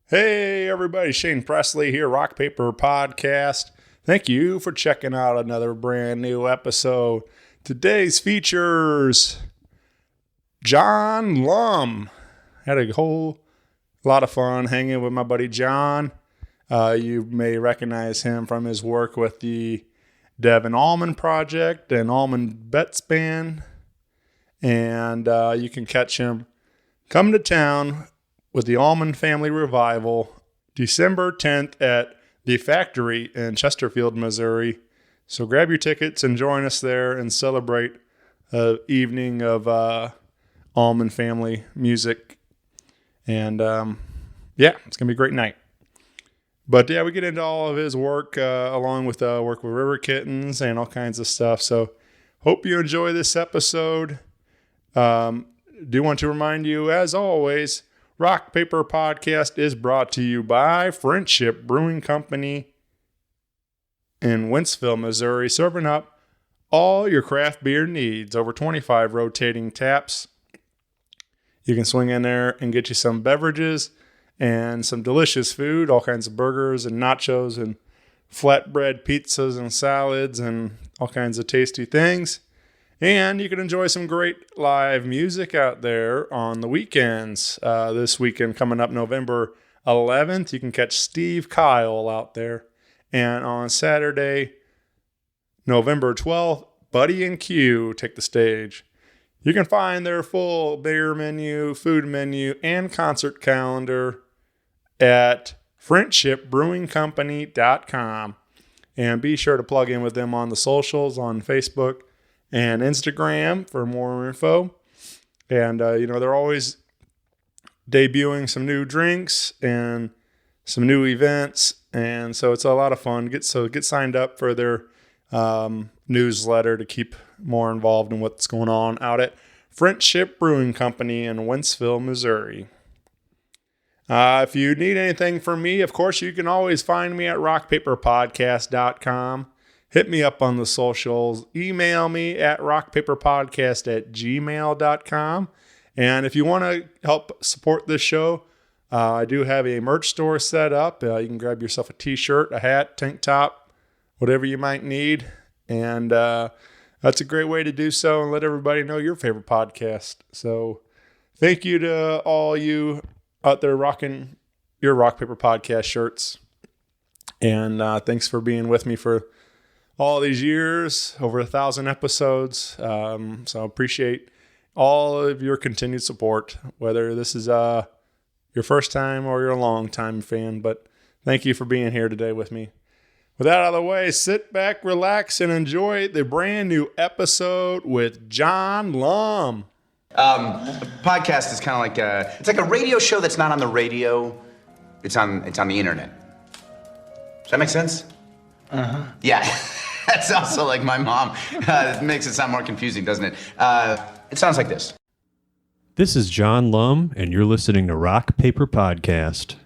Hey everybody, Shane Presley here, Rock Paper Podcast. Thank you for checking out another brand new episode. Today's features John Lum. Had a whole lot of fun hanging with my buddy John. You may recognize him from his work with the Devon Allman Project and Allman Betts Band. And you can catch him coming to town with the Allman Family Revival, December 10th at the Factory in Chesterfield, Missouri. So grab your tickets and join us there and celebrate an evening of Allman family music. And it's going to be a great night. But yeah, we get into all of his work along with work with River Kittens and all kinds of stuff. So hope you enjoy this episode. Do want to remind you, as always, Rock Paper Podcast is brought to you by Friendship Brewing Company in Wentzville, Missouri, serving up all your craft beer needs. Over 25 rotating taps. You can swing in there and get you some beverages and some delicious food, all kinds of burgers and nachos and flatbread pizzas and salads and all kinds of tasty things. And you can enjoy some great live music out there on the weekends. This weekend coming up November 11th, you can catch Steve Kyle out there. And on Saturday, November 12th, Buddy and Q take the stage. You can find their full beer menu, food menu, and concert calendar at friendshipbrewingcompany.com. And be sure to plug in with them on the socials on Facebook and Instagram for more info. And, they're always debuting some new drinks and some new events. And so it's a lot of fun. Get signed up for their newsletter to keep more involved in what's going on out at Friendship Brewing Company in Wentzville, Missouri. If you need anything from me, of course, you can always find me at rockpaperpodcast.com. Hit me up on the socials. Email me at rockpaperpodcast@gmail.com. And if you want to help support this show, I do have a merch store set up. You can grab yourself a t-shirt, a hat, tank top, whatever you might need. And that's a great way to do so and let everybody know your favorite podcast. So thank you to all you out there rocking your Rock Paper Podcast shirts. And thanks for being with me for all these years, over 1,000 episodes. So appreciate all of your continued support, whether this is your first time or you're a long time fan. But thank you for being here today with me. With that out of the way, sit back, relax, and enjoy the brand new episode with John Lum. A podcast is kind of like it's like a radio show that's not on the radio. It's on the internet. Does that make sense? Uh-huh. Yeah. That's also like my mom. It makes it sound more confusing, doesn't it? It sounds like this. This is John Lum, and you're listening to Rock Paper Podcast.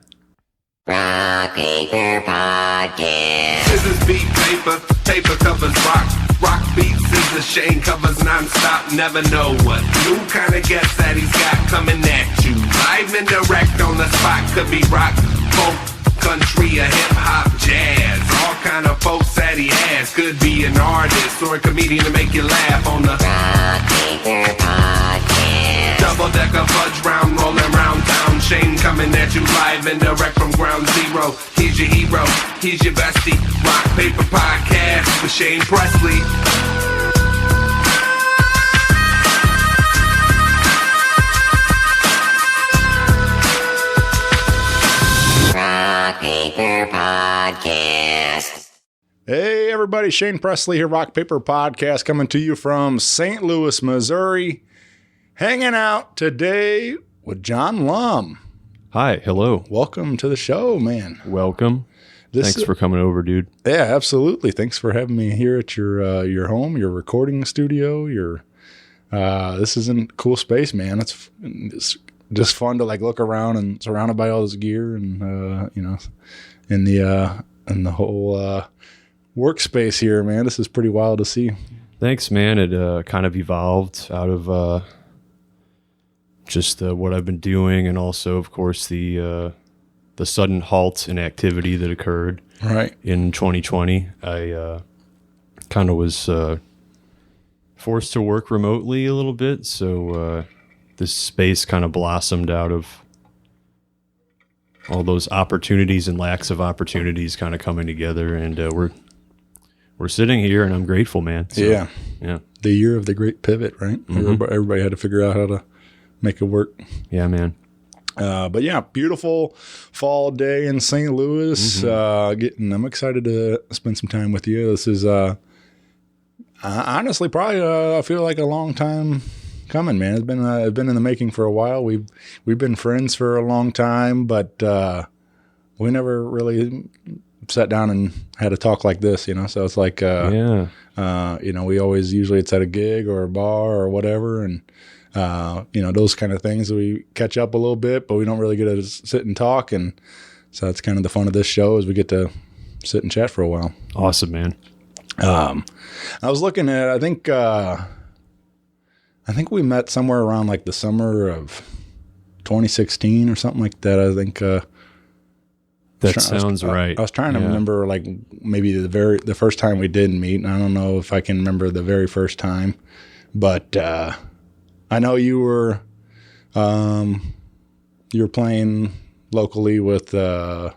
Rock Paper Podcast. Scissors beat paper, paper covers rock. Rock beats scissors, Shane covers non-stop. Never know what new kind of guest that he's got coming at you. Live and direct on the spot. Could be rock, folk, country, or hip-hop, jazz. All kind of folks that he has. Could be an artist or a comedian to make you laugh on the Rock Paper Podcast. double-decker fudge round, rolling round town. Shane coming at you live and direct from ground zero. He's your hero, he's your bestie. Rock Paper Podcast with Shane Presley. Rock Paper Podcast. Hey everybody, Shane Presley here, Rock Paper Podcast, coming to you from St. Louis, Missouri. Hanging out today with John Lum. Hi, hello. Welcome to the show, man. Welcome. Thanks for coming over, dude. Yeah, absolutely. Thanks for having me here at your home, your recording studio. This is a cool space, man. It's just fun to like look around and surrounded by all this gear and in the whole workspace here, man. This is pretty wild to see. Thanks, man. It kind of evolved out of just what I've been doing, and also, of course, the the sudden halt in activity that occurred Right. in 2020. I kind of was forced to work remotely a little bit, so this space kind of blossomed out of all those opportunities and lacks of opportunities kind of coming together, and we're sitting here, and I'm grateful, man. So, Yeah. yeah, The year of the great pivot, right? Everybody had to figure out how to make it work. yeah, man. But yeah, beautiful fall day in St. Louis. I'm excited to spend some time with you. This is honestly probably I feel like a long time coming, man. It's been in the making for a while. We've been friends for a long time, but we never really sat down and had a talk like this, you know. So it's like Yeah. you know, we always usually it's at a gig or a bar or whatever, and you know, those kind of things. We catch up a little bit, but we don't really get to sit and talk, and so that's kind of the fun of this show is we get to sit and chat for a while. Awesome, man. I was looking at, I think we met somewhere around like the summer of 2016 or something like that. I think That sounds right. I was trying to remember like maybe the first time we did meet, and I don't know if I can remember the very first time, but I know you were playing locally with River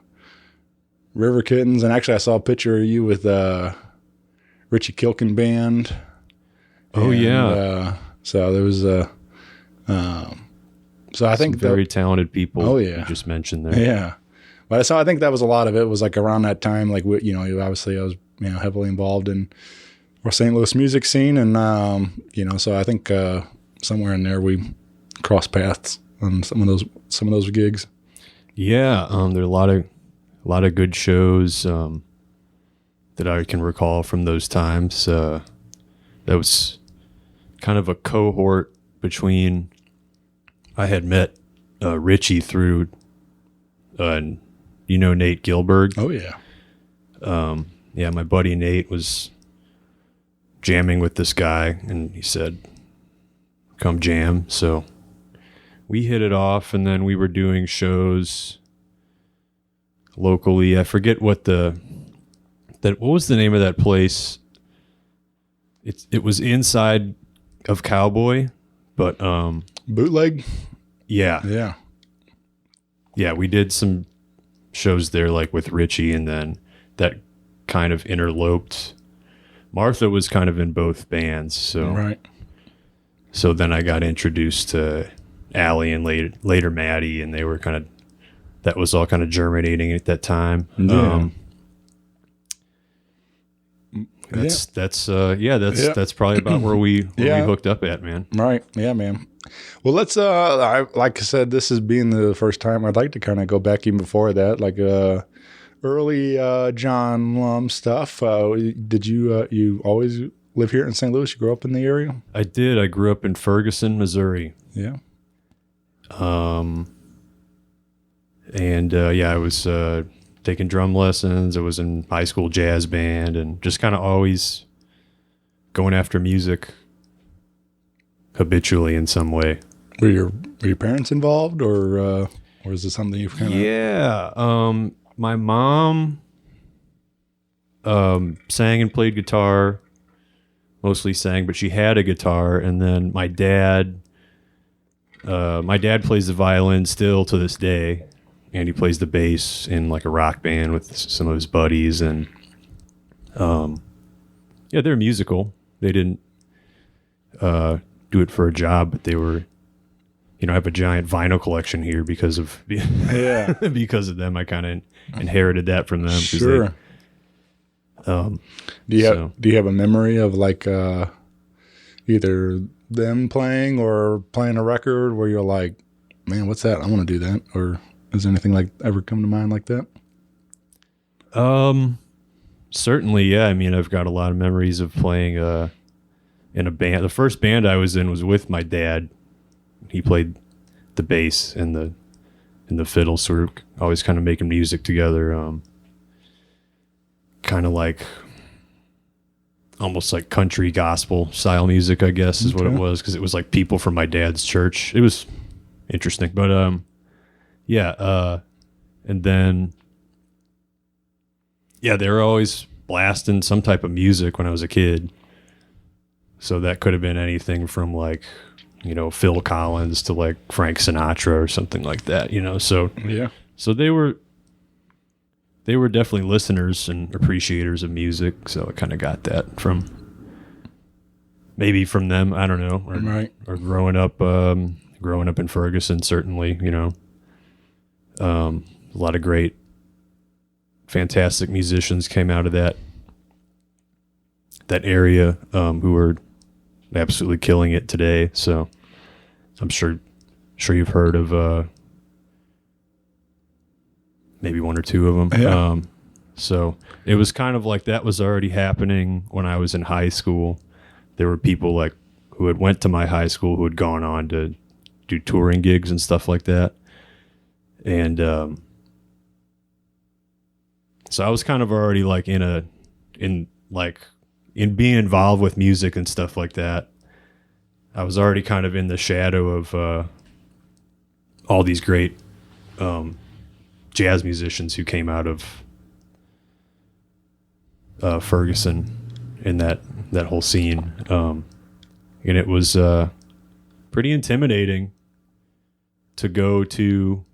Kittens, and actually I saw a picture of you with Richie Kilkin Band. Oh, yeah. So there was so I think Very talented people. Oh, yeah. You just mentioned there. yeah. But so I think that was a lot of it was like around that time, like you know, obviously I was heavily involved in our St. Louis music scene, and you know, so I think somewhere in there we crossed paths on some of those gigs. Yeah, there are a lot of good shows that I can recall from those times. That was kind of a cohort between. I had met Richie through, you know, Nate Gilbert. Oh yeah, Yeah, my buddy Nate was jamming with this guy, and he said, "Come jam." So we hit it off, and then we were doing shows locally. I forget what was the name of that place. It was inside of Cowboy, but bootleg. yeah, we did some shows there, like with Richie, and then that kind of interloped. Martha was kind of in both bands, so Right. So then I got introduced to Allie and later Maddie, and they were that was all kind of germinating at that time. Yeah. That's probably about where we hooked up at, man. Right. Yeah, man. Well, let's like I said, this is being the first time. I'd like to kind of go back even before that, like early John Lum stuff. Did you always live here in St. Louis? You grew up in the area? I did. I grew up in Ferguson, Missouri. Yeah. I was taking drum lessons. I was in high school jazz band, and just kind of always going after music habitually in some way. Were your parents involved, or is it something you've kind of? Yeah. My mom sang and played guitar, mostly sang, but she had a guitar. And then my dad plays the violin still to this day, and he plays the bass in like a rock band with some of his buddies. And they're musical. They didn't do it for a job, but they were, I have a giant vinyl collection here because of because of them. I kind of inherited that from them. Sure. Do you have a memory of like either them playing or playing a record where you're like, man, what's that? I want to do that. Or is there anything like ever come to mind like that? Certainly, yeah. I mean, I've got a lot of memories of playing in a band. The first band I was in was with my dad. He played the bass and the fiddle, so we're always kind of making music together. Kind of like almost like country gospel style music, I guess, is what it was, because it was like people from my dad's church. It was interesting, but And then, yeah, they were always blasting some type of music when I was a kid. So that could have been anything from like, you know, Phil Collins to like Frank Sinatra or something like that, you know. So Yeah. so they were definitely listeners and appreciators of music. So I kind of got that from them. I don't know. Or, Right. Or growing up in Ferguson, certainly, you know, a lot of great, fantastic musicians came out of that area, who are absolutely killing it today. So I'm sure you've heard of maybe one or two of them. Yeah. So it was kind of like that was already happening when I was in high school. There were people like who had went to my high school who had gone on to do touring gigs and stuff like that. And so I was kind of already like in being involved with music and stuff like that. I was already kind of in the shadow of all these great jazz musicians who came out of Ferguson in that whole scene. And it was pretty intimidating to go to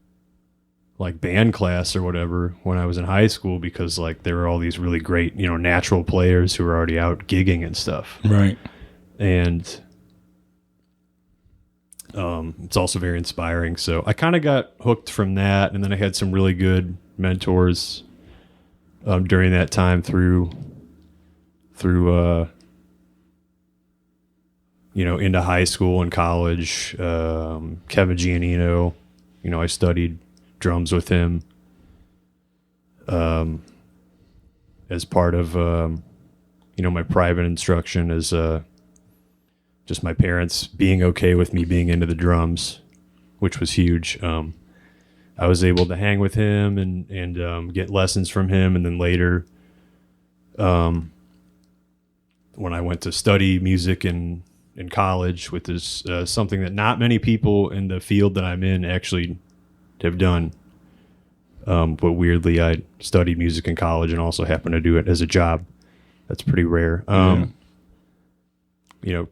like band class or whatever when I was in high school, because like there were all these really great, you know, natural players who were already out gigging and stuff. Right. And it's also very inspiring. So I kind of got hooked from that, and then I had some really good mentors during that time through you know, into high school and college. Kevin Giannino, you know, I studied drums with him as part of you know, my private instruction, as just my parents being okay with me being into the drums, which was huge. I was able to hang with him and get lessons from him, and then later when I went to study music in college, which is something that not many people in the field that I'm in actually have done. But weirdly, I studied music in college and also happened to do it as a job. That's pretty rare. You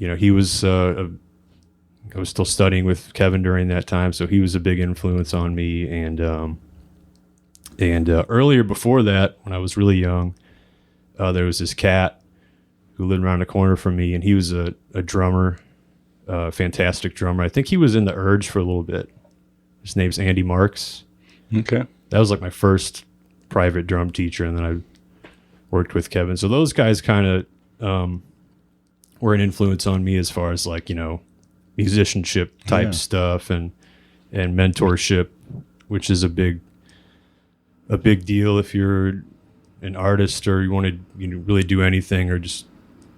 know, he was, I was still studying with Kevin during that time, so he was a big influence on me. And earlier before that, when I was really young, there was this cat who lived around the corner from me, and he was a drummer, fantastic drummer. I think he was in the Urge for a little bit. His name's Andy Marks. Okay. That was like my first private drum teacher, and then I worked with Kevin. So those guys kind of were an influence on me as far as like, you know, musicianship type stuff and mentorship, which is a big deal if you're an artist or you want to, you know, really do anything, or just,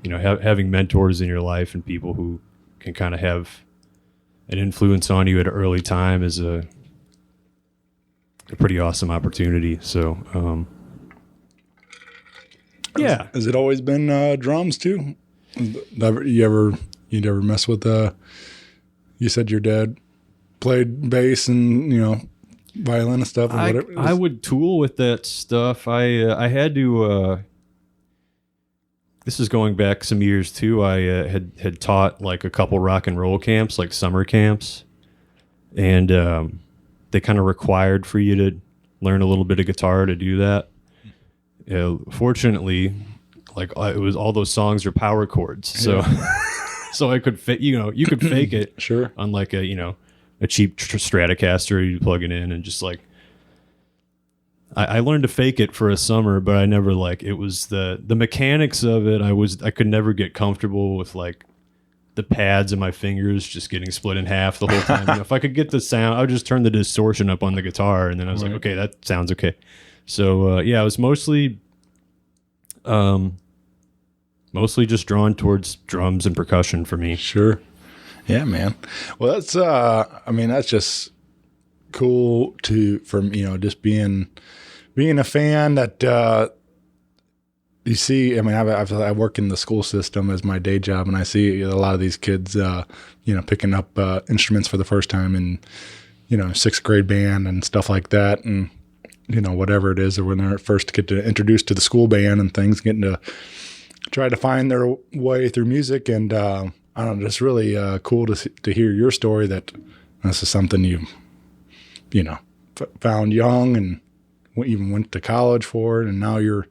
you know, having mentors in your life and people who can kind of have an influence on you at an early time is a pretty awesome opportunity. So, yeah. Has it always been drums too? You ever mess with you said your dad played bass and, you know, violin and stuff and whatever? I would tool with that stuff. I had to this is going back some years too. I had taught like a couple rock and roll camps, like summer camps, and they kind of required for you to learn a little bit of guitar to do that. Fortunately, like it was all those songs are power chords, so so I could fit. You know, you could fake it Sure. on like a, you know, a cheap Stratocaster. You plug it in and just like. I learned to fake it for a summer, but I never like it was the mechanics of it. I could never get comfortable with like the pads of my fingers just getting split in half the whole time. You know, if I could get the sound, I would just turn the distortion up on the guitar, and then I was like, okay, that sounds okay. So yeah, I was mostly just drawn towards drums and percussion for me. Sure. Yeah, man. Well, that's I mean, that's just cool for you know, just being a fan that you see. I mean, I work in the school system as my day job, and I see a lot of these kids, you know, picking up instruments for the first time, and sixth grade band and stuff like that. And, whatever it is, or when they're first get to introduced to the school band and things, getting to try to find their way through music. And, I don't know, just really cool to hear your story that this is something you found young and even went to college for it. And now you're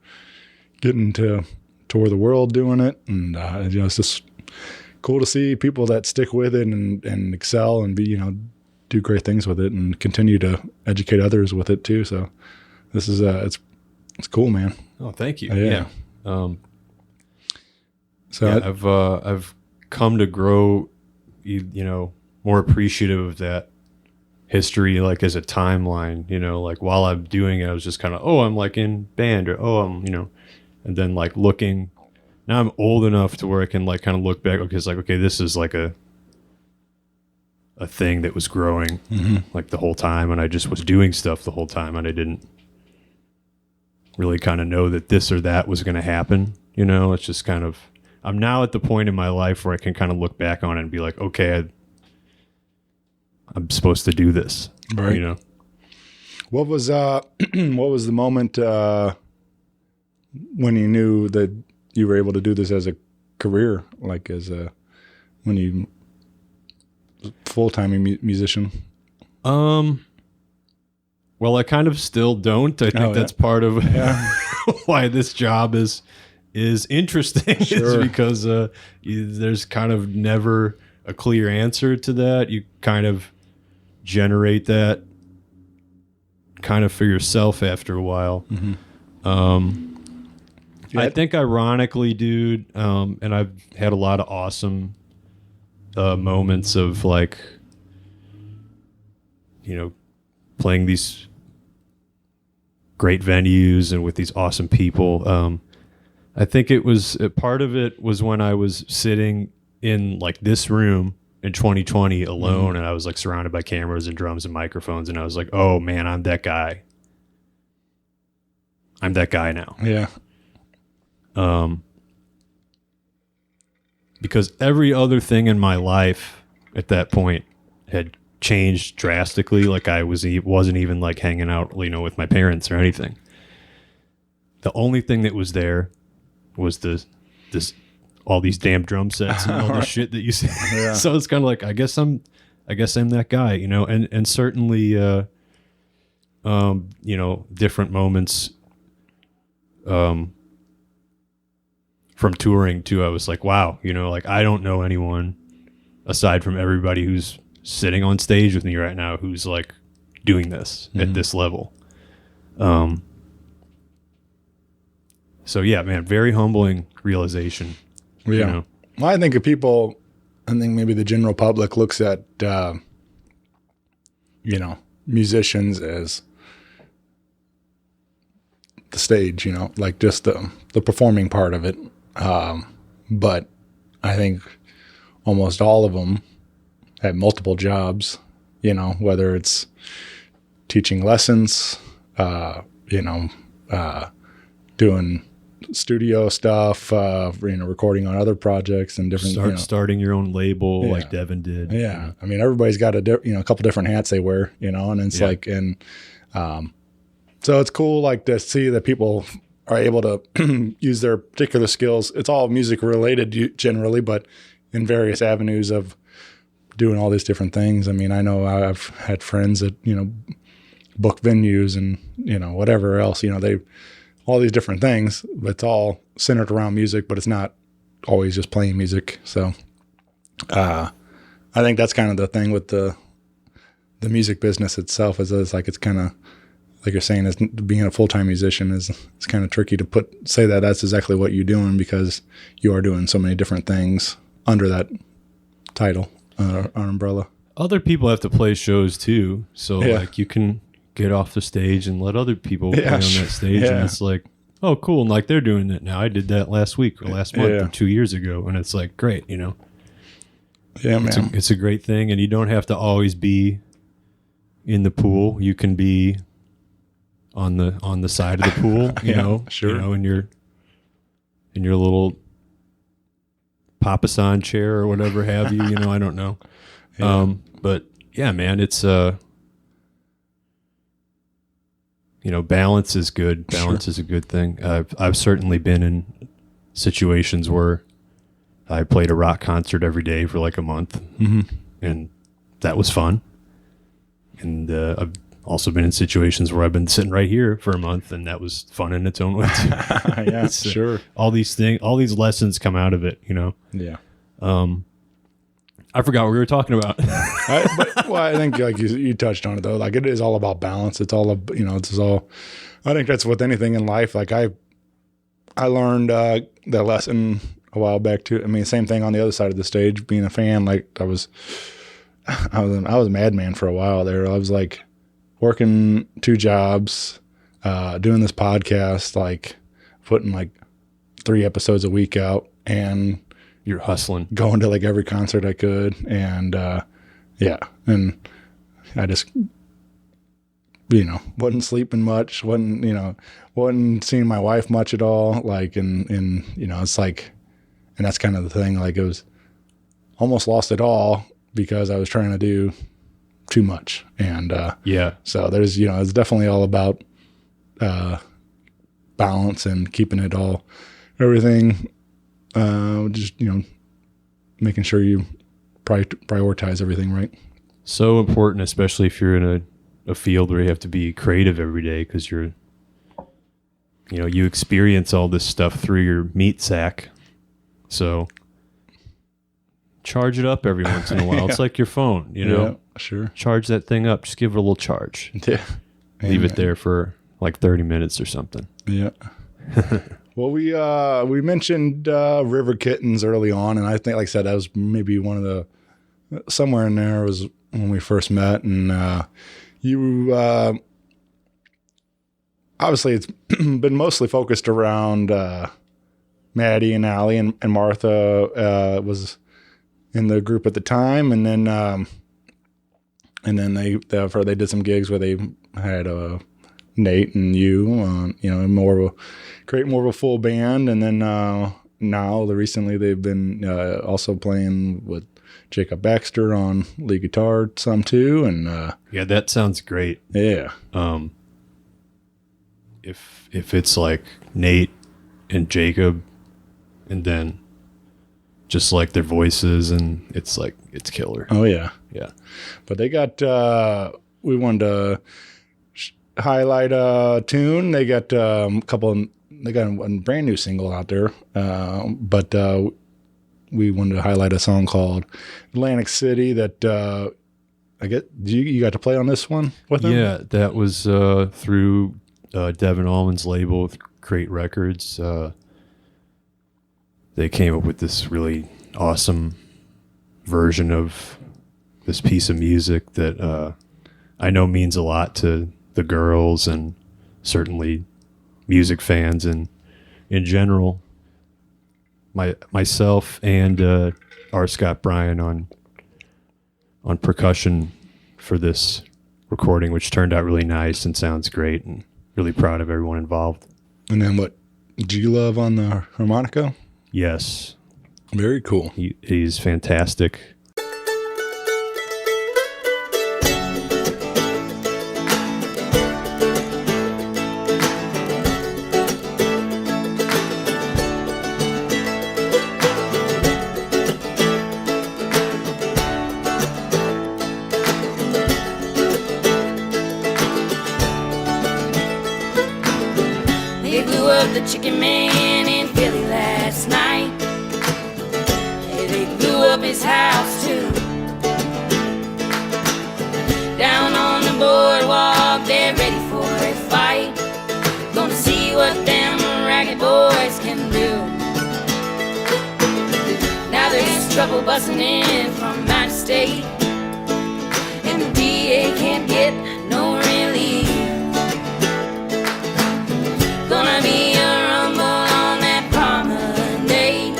getting to tour the world doing it. And, it's just cool to see people that stick with it and excel and be, do great things with it and continue to educate others with it too. So this is, it's cool, man. Oh, thank you. Yeah. I've come to grow, more appreciative of that history, like as a timeline, like while I'm doing it, I was just kind of, I'm like in band, or, I'm, and then like looking, now I'm old enough to where I can like kind of look back. Okay. It's like, okay, this is like a thing that was growing like the whole time. And I just was doing stuff the whole time. And I didn't really kind of know that this or that was going to happen. It's just kind of, I'm now at the point in my life where I can kind of look back on it and be like, okay, I'm supposed to do this. Right. What was the moment when you knew that you were able to do this as a career, like when you full-time musician? Well, I kind of still don't. I think that's part of why this job is interesting. Sure. Is because there's kind of never a clear answer to that. You kind of generate that kind of for yourself after a while. I think ironically, dude, and I've had a lot of awesome moments of like, playing these great venues and with these awesome people. I think part of it was when I was sitting in like this room in 2020 alone, and I was like surrounded by cameras and drums and microphones, and I was like, oh man, I'm that guy. I'm that guy now. Yeah. Because every other thing in my life at that point had changed drastically. Like I wasn't even like hanging out, with my parents or anything. The only thing that was there was all these damn drum sets and all this shit that you see. Yeah. So it's kind of like, I guess I'm that guy, and certainly, different moments, from touring too, I was like, wow, like I don't know anyone aside from everybody who's sitting on stage with me right now who's like doing this at this level. So yeah, man, very humbling realization. Yeah. Well, I think maybe the general public looks at, musicians as the stage, like just the performing part of it. But I think almost all of them have multiple jobs, whether it's teaching lessons, doing studio stuff, recording on other projects and different, starting your own label like Devon did. Yeah. I mean, everybody's got a couple different hats they wear, and it's like, and, so it's cool, like to see that people are able to use their particular skills. It's all music related generally, but in various avenues of doing all these different things. I mean, I know I've had friends that, book venues and, whatever else, they, all these different things, but it's all centered around music, but it's not always just playing music. So, I think that's kind of the thing with the music business itself is like, it's kind of, like you're saying, is being a full-time musician it's kind of tricky to say that that's exactly what you're doing because you are doing so many different things under that title or umbrella. Other people have to play shows too. So like you can get off the stage and let other people play on that stage. Yeah. And it's like, oh, cool. And like they're doing it now. I did that last week or last month or 2 years ago. And it's like, great, Yeah, man. It's a great thing. And you don't have to always be in the pool. You can be on the side of the pool, sure. In your little papasan chair or whatever have you, I don't know. Yeah. But yeah, man, it's balance is good. Balance is a good thing. I've certainly been in situations where I played a rock concert every day for like a month, and that was fun. And I've also been in situations where I've been sitting right here for a month, and that was fun in its own way too. Yeah, sure. All these lessons come out of it, Yeah. I forgot what we were talking about. I think like you touched on it though. Like it is all about balance. It's all it's all. I think that's with anything in life. Like I learned that lesson a while back too. I mean, same thing on the other side of the stage. Being a fan, like I was a madman for a while there. I was like working 2 jobs, doing this podcast, like putting like 3 episodes a week out, and You're hustling. going to like every concert I could. And and I just, wasn't sleeping much, wasn't seeing my wife much at all. Like, and it's like, and that's kind of the thing. Like it was almost lost it all because I was trying to do too much. And, so there's, it's definitely all about, balance and keeping it all, everything, just, making sure you prioritize everything right. So important, especially if you're in a field where you have to be creative every day, because you experience all this stuff through your meat sack. So charge it up every once in a while. It's like your phone, Yeah, sure. Charge that thing up. Just give it a little charge. Yeah. Leave it there for like 30 minutes or something. Yeah. Well, we mentioned River Kittens early on, and I think, like I said, that was maybe one of the somewhere in there was when we first met, and you obviously it's been mostly focused around Maddie and Allie, and Martha was in the group at the time, and then they did some gigs where they had Nate and you, create more of a full band. And then recently they've been also playing with Jacob Baxter on lead guitar some too. And that sounds great. Yeah. If it's like Nate and Jacob, and then just like their voices, and it's killer. Oh yeah. Yeah. But they got we wanted to highlight a tune. They got they got a brand new single out there, but we wanted to highlight a song called Atlantic City that I get you got to play on this one with them? Yeah, that was through Devon Allman's label, Crate Records. They came up with this really awesome version of this piece of music that I know means a lot to the girls and certainly music fans and in general. Myself and R. Scott Bryan on percussion for this recording, which turned out really nice and sounds great, and really proud of everyone involved. And then what? G-Love on the harmonica? Yes. Very cool. He's fantastic. They blew up the Chicken Man in Philly last night. They blew up his house too. Down on the boardwalk, they're ready for a fight. Gonna see what them ragged boys can do. Now there's trouble busting in from out of state, and the DA can't get no relief. Gonna be a rumble on that promenade,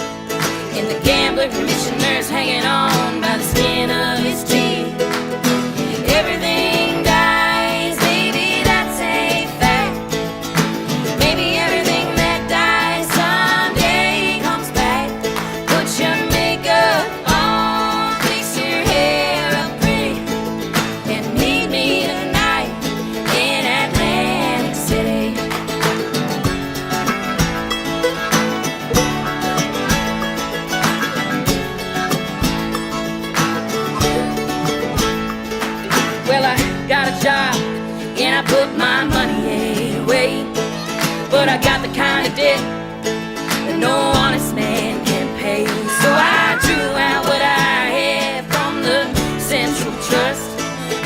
and the gambler commissioner's hanging on by the skin of his teeth. Everything dies, maybe that's a fact. Maybe everything that dies someday comes back. Put your makeup on, fix your hair up pretty, and meet me tonight. put my money away. But I got the kind of debt that no honest man can pay. So I drew out what I had from the Central Trust,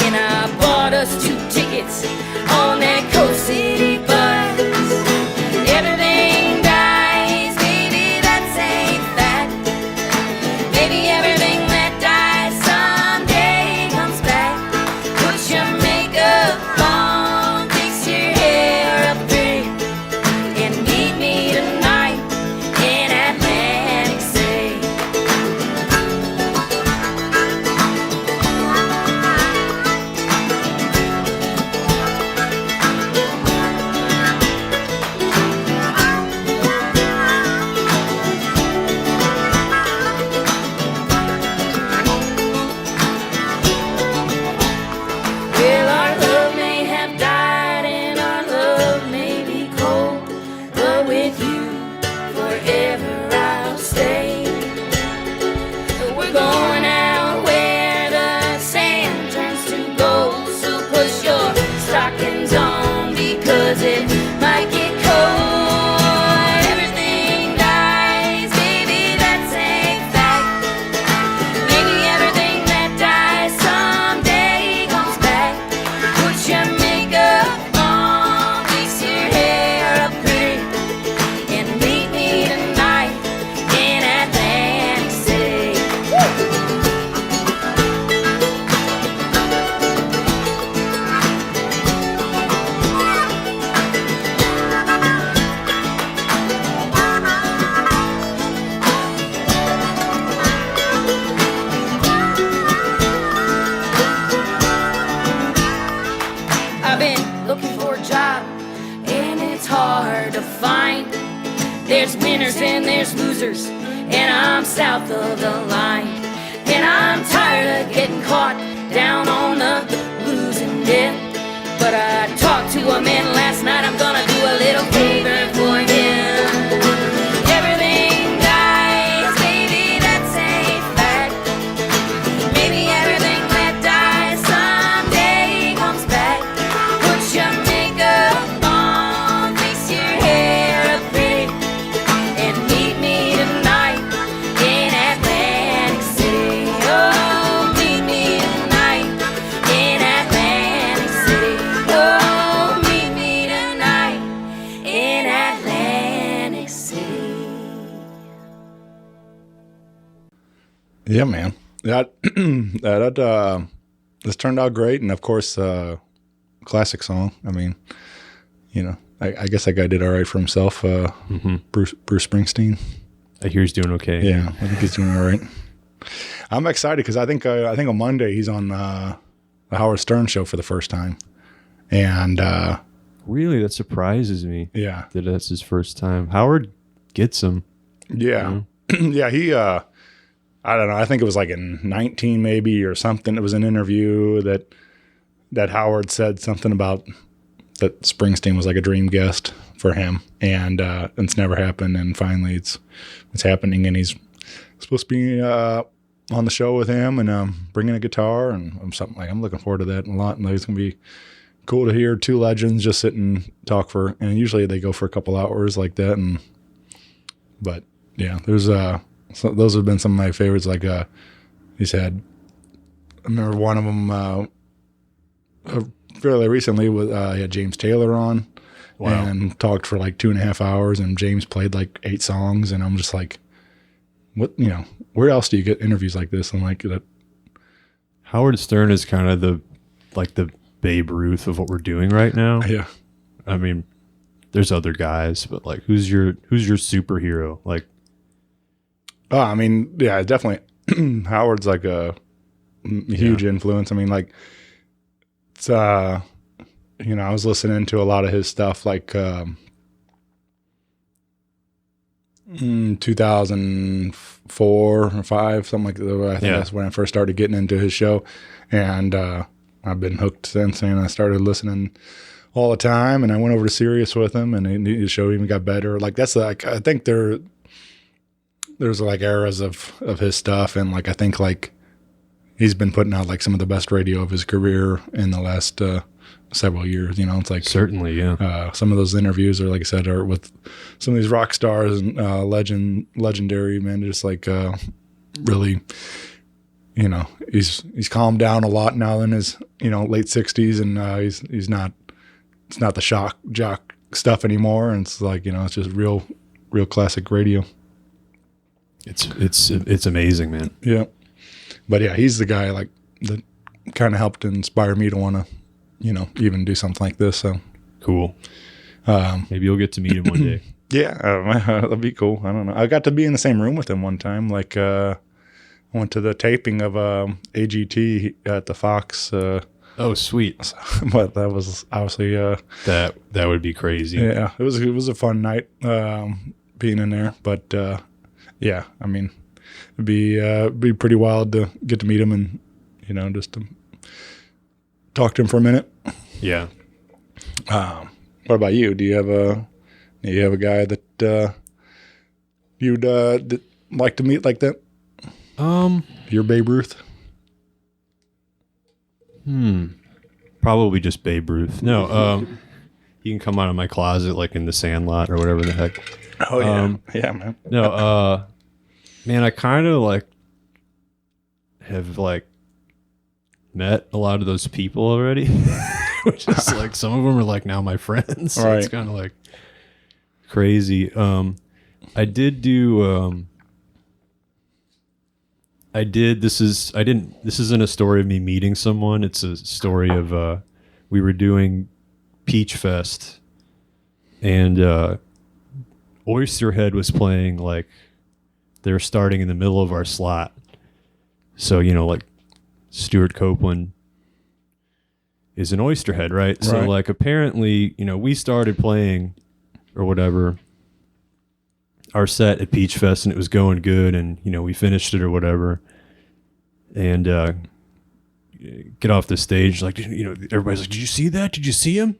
and I bought us 2 tickets on that Coast City bus. Everything dies, baby, that's a fact. Maybe everything that dies someday comes back. Put your makeup on, fix your hair up pretty, and meet me tonight in Atlantic City. Well, our love may have died and our love may be cold, but with you forever I'll stay. We're going out where the sand turns to gold, so put your stockings on because it might get cold. Everything dies, baby, that's a fact. Maybe everything that dies someday comes back. Put your makeup on, fix your hair up pretty, and meet me tonight in Atlantic City. I've been looking for a job, and it's hard to find. There's winners and there's losers, and I'm south of the line. And I'm tired of getting caught down on the losing end. But I talked to a man last night, I'm gonna do a little favor for him. Everything dies, baby, that's a fact. Maybe everything that dies someday comes back. Put your makeup on, fix your hair up pretty, and meet me tonight in Atlantic City. Oh, meet me tonight in Atlantic City. Oh, meet me tonight in Atlantic City. Yeah, man. This turned out great, and of course, classic song. I mean, you know, I guess that guy did all right for himself. Bruce Springsteen. I hear he's doing okay. Yeah, I think he's doing all right. I'm excited because I think on Monday he's on the Howard Stern show for the first time, and Really, that surprises me. yeah, That that's his first time. Howard gets him. yeah, yeah. He, I don't know. I think it was like in 19 maybe or something. It was an interview that Howard said something about that Springsteen was like a dream guest for him, and it's never happened. And finally, it's happening, and he's supposed to be on the show with him and bringing a guitar and something like. I'm looking forward to that a lot, and it's gonna be cool to hear 2 legends just sit and talk for. And usually they go for a couple hours like that, but yeah, there's so those have been some of my favorites. Like he's had, I remember one of them fairly recently with he had James Taylor on. Wow. And talked for like 2.5 hours, and James played like 8 songs, and I'm just like, what, where else do you get interviews like this? And like that. Howard Stern is kind of the Babe Ruth of what we're doing right now. Yeah. I mean, there's other guys, but like, who's your superhero? Like, Oh, I mean, yeah, definitely. Howard's like a huge influence. I mean, like, it's, I was listening to a lot of his stuff, like 2004 or 5, something like that. I think that's when I first started getting into his show. And I've been hooked since, and I started listening all the time. And I went over to Sirius with him, and his show even got better. Like, that's like, I think there's like eras of his stuff, and like I think like he's been putting out like some of the best radio of his career in the last several years. You know, it's like Certainly, yeah. some of those interviews are, like I said, are with some of these rock stars and legendary, man. Just like really, you know, he's calmed down a lot now in his, you know, late 60s, and he's not, it's not the jock stuff anymore, and it's like, you know, it's just real classic radio. It's amazing, man. Yeah, but yeah, he's the guy like that kind of helped inspire me to want to, you know, even do something like this. So Cool. Maybe you'll get to meet him one day. yeah, that'd be cool. I don't know. I got to be in the same room with him one time. Like I went to the taping of AGT at the Fox. Oh, sweet. But that was obviously That would be crazy. yeah, it was a fun night being in there. But yeah, I mean, it'd be pretty wild to get to meet him and, you know, just to talk to him for a minute. Yeah. What about you? Do you have a guy that you'd like to meet like that? Your Babe Ruth? Probably just Babe Ruth. No, he can come out of my closet like in the Sandlot or whatever the heck. Oh yeah, yeah, man. No, man, I kind of like have like met a lot of those people already, which is like some of them are like now my friends. So right. It's kind of like crazy. I did do. This isn't a story of me meeting someone. It's a story of we were doing Peach Fest, and Oysterhead was playing, like they were starting in the middle of our slot. So, you know, like Stuart Copeland is an Oysterhead, right? So like apparently, you know, we started playing or whatever our set at Peach Fest, and it was going good, and, you know, we finished it or whatever, and get off the stage, like, you know, everybody's like, did you see that? Did you see him?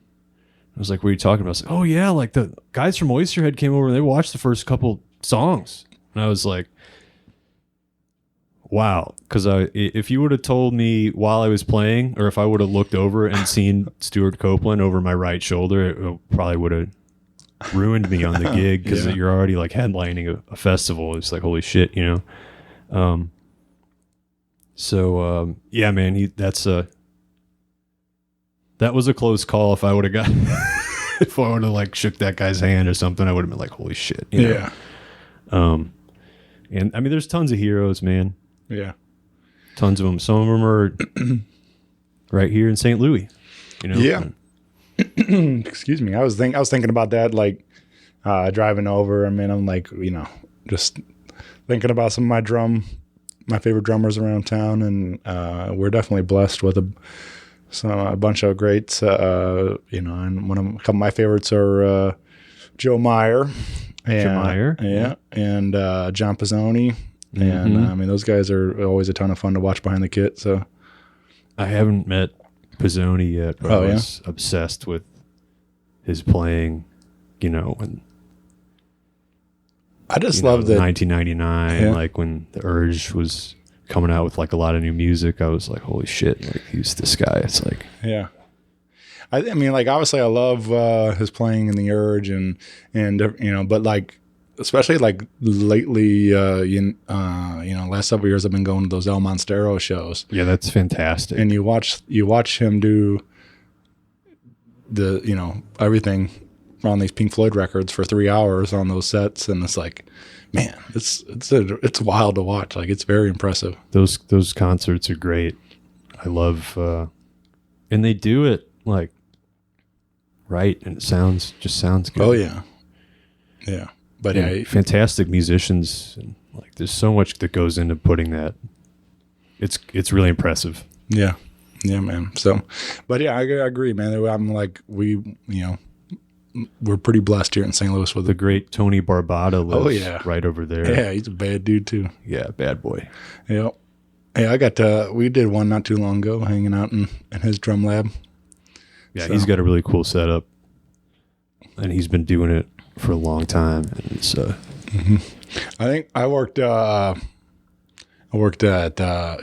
I was like, what are you talking about? I was like, oh yeah, like the guys from Oysterhead came over and they watched the first couple songs. And I was like, wow. Because if you would have told me while I was playing, or if I would have looked over and seen Stuart Copeland over my right shoulder, it probably would have ruined me on the gig, because you're already like headlining a festival. It's like, holy shit, you know? Yeah, man, that was a close call. If I would have got, if I would have like shook that guy's hand or something, I would have been like, holy shit. You know? Yeah. And I mean, there's tons of heroes, man. Yeah. Tons of them. Some of them are right here in St. Louis, you know? Yeah. Excuse me. I was thinking about that, like driving over. I mean, I'm like, you know, just thinking about some of my favorite drummers around town, and we're definitely blessed with a bunch of greats. You know, and a couple of my favorites are Joe Meyer, and John Pizzoni, and I mean, those guys are always a ton of fun to watch behind the kit. So I haven't met Pizzoni yet, but I was obsessed with his playing, you know, when I just love that 1999, like when the Urge was coming out with like a lot of new music. I was like, holy shit, like he's this guy. It's like, yeah. I mean, like, obviously I love his playing in the Urge and you know, but like, especially like lately, you know, last several years I've been going to those El Monstero shows. Yeah, that's fantastic. And you watch him do the, you know, everything on these Pink Floyd records for 3 hours on those sets, and it's like, man, it's wild to watch. Like, it's very impressive. Those concerts are great. I love, and they do it like right, and it sounds good. Oh yeah, yeah. But yeah, fantastic musicians, and like there's so much that goes into putting that. It's really impressive. Yeah, yeah, man. So, but yeah, I agree, man. I'm like, you know, we're pretty blessed here in St. Louis with the great Tony Barbata lives right over there. Yeah, he's a bad dude too. Yeah, bad boy. Yep. Yeah, we did one not too long ago, hanging out in his drum lab. Yeah, so. He's got a really cool setup, and he's been doing it for a long time. And it's I think I worked at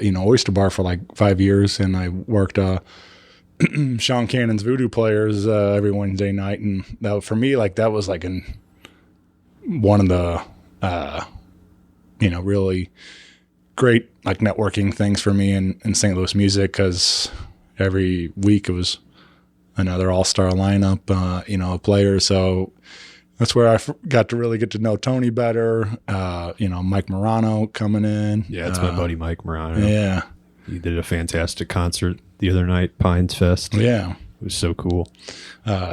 you know, Oyster Bar for like 5 years, and I worked Sean Cannon's Voodoo Players every Wednesday night, and that, for me, like that was like one of the really great like networking things for me in St. Louis music, because every week it was another all-star lineup, of players. So that's where I got to really get to know Tony better. Mike Morano coming in. Yeah, it's my buddy Mike Morano. Yeah. He did a fantastic concert the other night, Pines Fest. Yeah. It was so cool.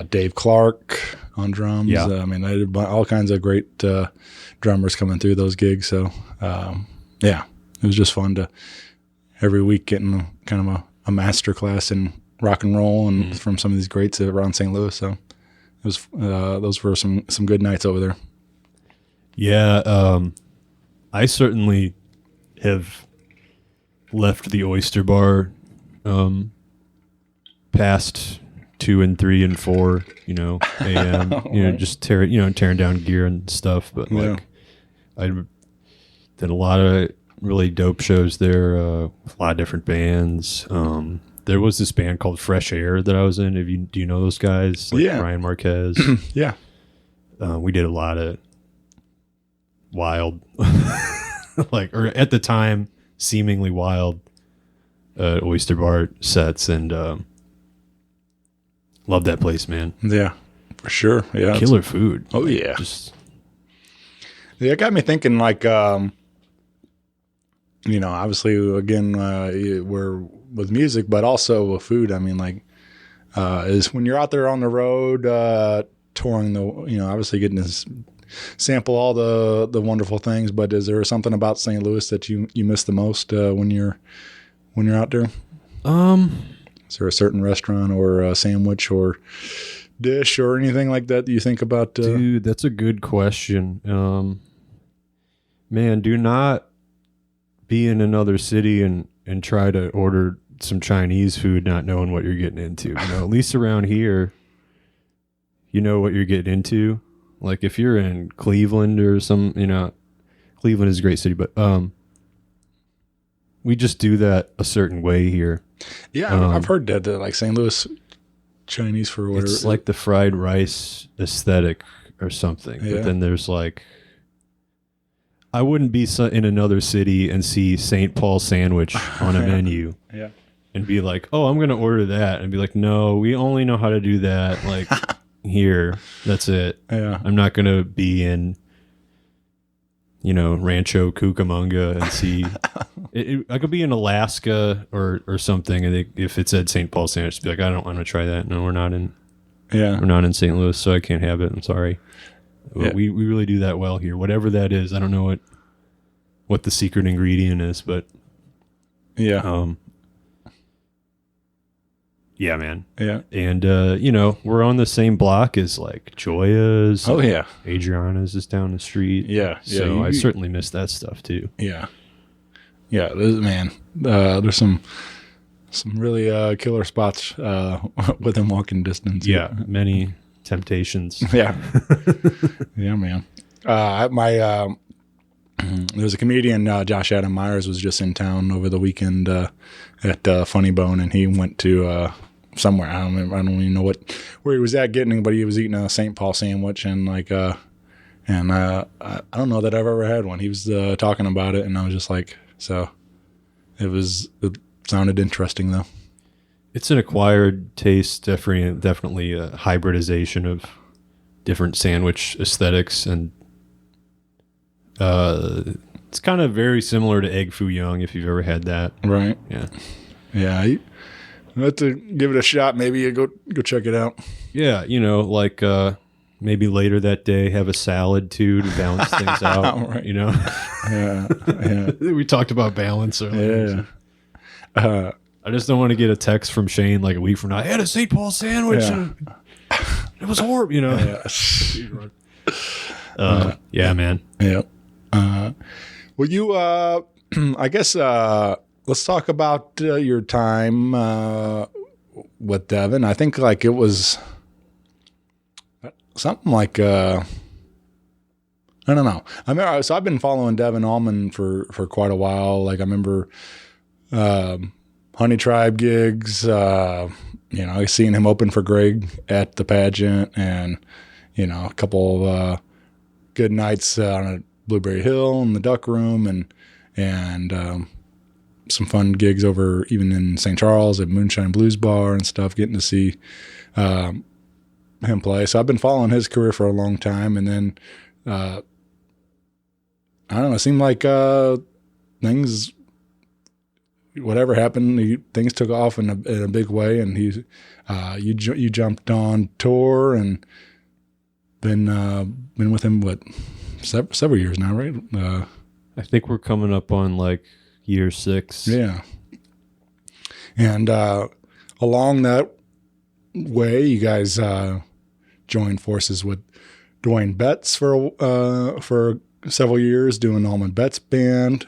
Dave Clark on drums. Yeah. I did all kinds of great drummers coming through those gigs. So, it was just fun to every week getting kind of a master class in rock and roll and from some of these greats around St. Louis. So it was those were some good nights over there. Yeah, I certainly have left the Oyster Bar past 2 and 3 and 4, a.m. Just tearing down gear and stuff. But I did a lot of really dope shows there. A lot of different bands. There was this band called Fresh Air that I was in. Do you know those guys? Like Brian Marquez. Yeah. We did a lot of wild, or at the time, seemingly wild Oyster Bar sets, and love that place, man. Yeah, for sure. Yeah, killer food. Oh yeah, it got me thinking. Like, obviously, again, we're with music, but also with food. I mean, like, is when you're out there on the road touring obviously getting to sample all the wonderful things. But is there something about St. Louis that you miss the most when you're out there? Is there a certain restaurant or a sandwich or dish or anything like that you think about? Dude, that's a good question. Man, do not be in another city and try to order some Chinese food not knowing what you're getting into. At least around here, you know what you're getting into. Like if you're in Cleveland or Cleveland is a great city, but we just do that a certain way here. Yeah, I've heard that like St. Louis Chinese for whatever. It's like the fried rice aesthetic or something. Yeah. But then there's like, I wouldn't be in another city and see St. Paul sandwich on a menu. Yeah. And be like, oh, I'm going to order that. And be like, no, we only know how to do that. Like here, that's it. Yeah. I'm not going to be in, Rancho Cucamonga and see. I could be in Alaska or something. And if it said St. Paul sandwich, be like, I don't want to try that. No, we're not in. Yeah. We're not in St. Louis, so I can't have it. I'm sorry. Yeah. We really do that well here. Whatever that is, I don't know what the secret ingredient is, but yeah. Yeah, man. Yeah. And, we're on the same block as like Joya's. Oh, yeah. Adriana's is down the street. Yeah. So I certainly miss that stuff too. Yeah. Yeah. There's some really killer spots within walking distance. Yeah. Many temptations. Yeah. Yeah, man. There's a comedian, Josh Adam Myers, was just in town over the weekend at Funny Bone, and he went to somewhere. I don't even know where he was at getting, but he was eating a St. Paul sandwich, and I don't know that I've ever had one. He was talking about it, and I was just like, so it sounded interesting though. It's an acquired taste, definitely a hybridization of different sandwich aesthetics, and it's kind of very similar to egg foo young if you've ever had that. Right. Yeah. Yeah. You have to give it a shot. Maybe you go check it out. Yeah. Maybe later that day have a salad too to balance things out. Right. Yeah. Yeah. We talked about balance earlier. Yeah. I just don't want to get a text from Shane like a week from now. I had a St. Paul sandwich. Yeah. And it was horrible, Yeah. Yeah, man. Yeah. Well, you, I guess, let's talk about your time with Devon. I think like it was something like, I don't know. So I've been following Devon Allman for quite a while. Like I remember Honey Tribe gigs, I seen him open for Greg at the pageant, and a couple of good nights on a Blueberry Hill in the Duck Room, and some fun gigs over even in St. Charles at Moonshine Blues Bar and stuff. Getting to see him play. So I've been following his career for a long time, and then I don't know. It seemed like things. Whatever happened, things took off in a big way, and you jumped on tour and been with him several years now, right? I think we're coming up on like year 6. Yeah, and along that way, you guys joined forces with Duane Betts for several years, doing Allman Betts Band,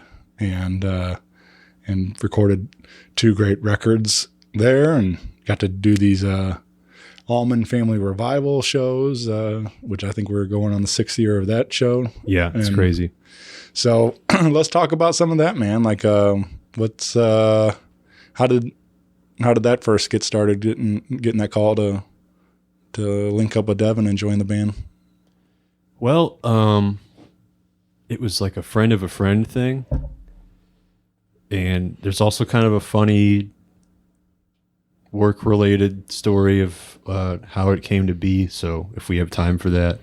and recorded 2 great records there, and got to do these Allman Family Revival shows, which I think we're going on the 6th year of that show. Yeah, it's crazy. So let's talk about some of that, man. Like, how did that first get started? Getting that call to link up with Devon and join the band. Well, it was like a friend of a friend thing. And there's also kind of a funny work-related story of how it came to be. So if we have time for that,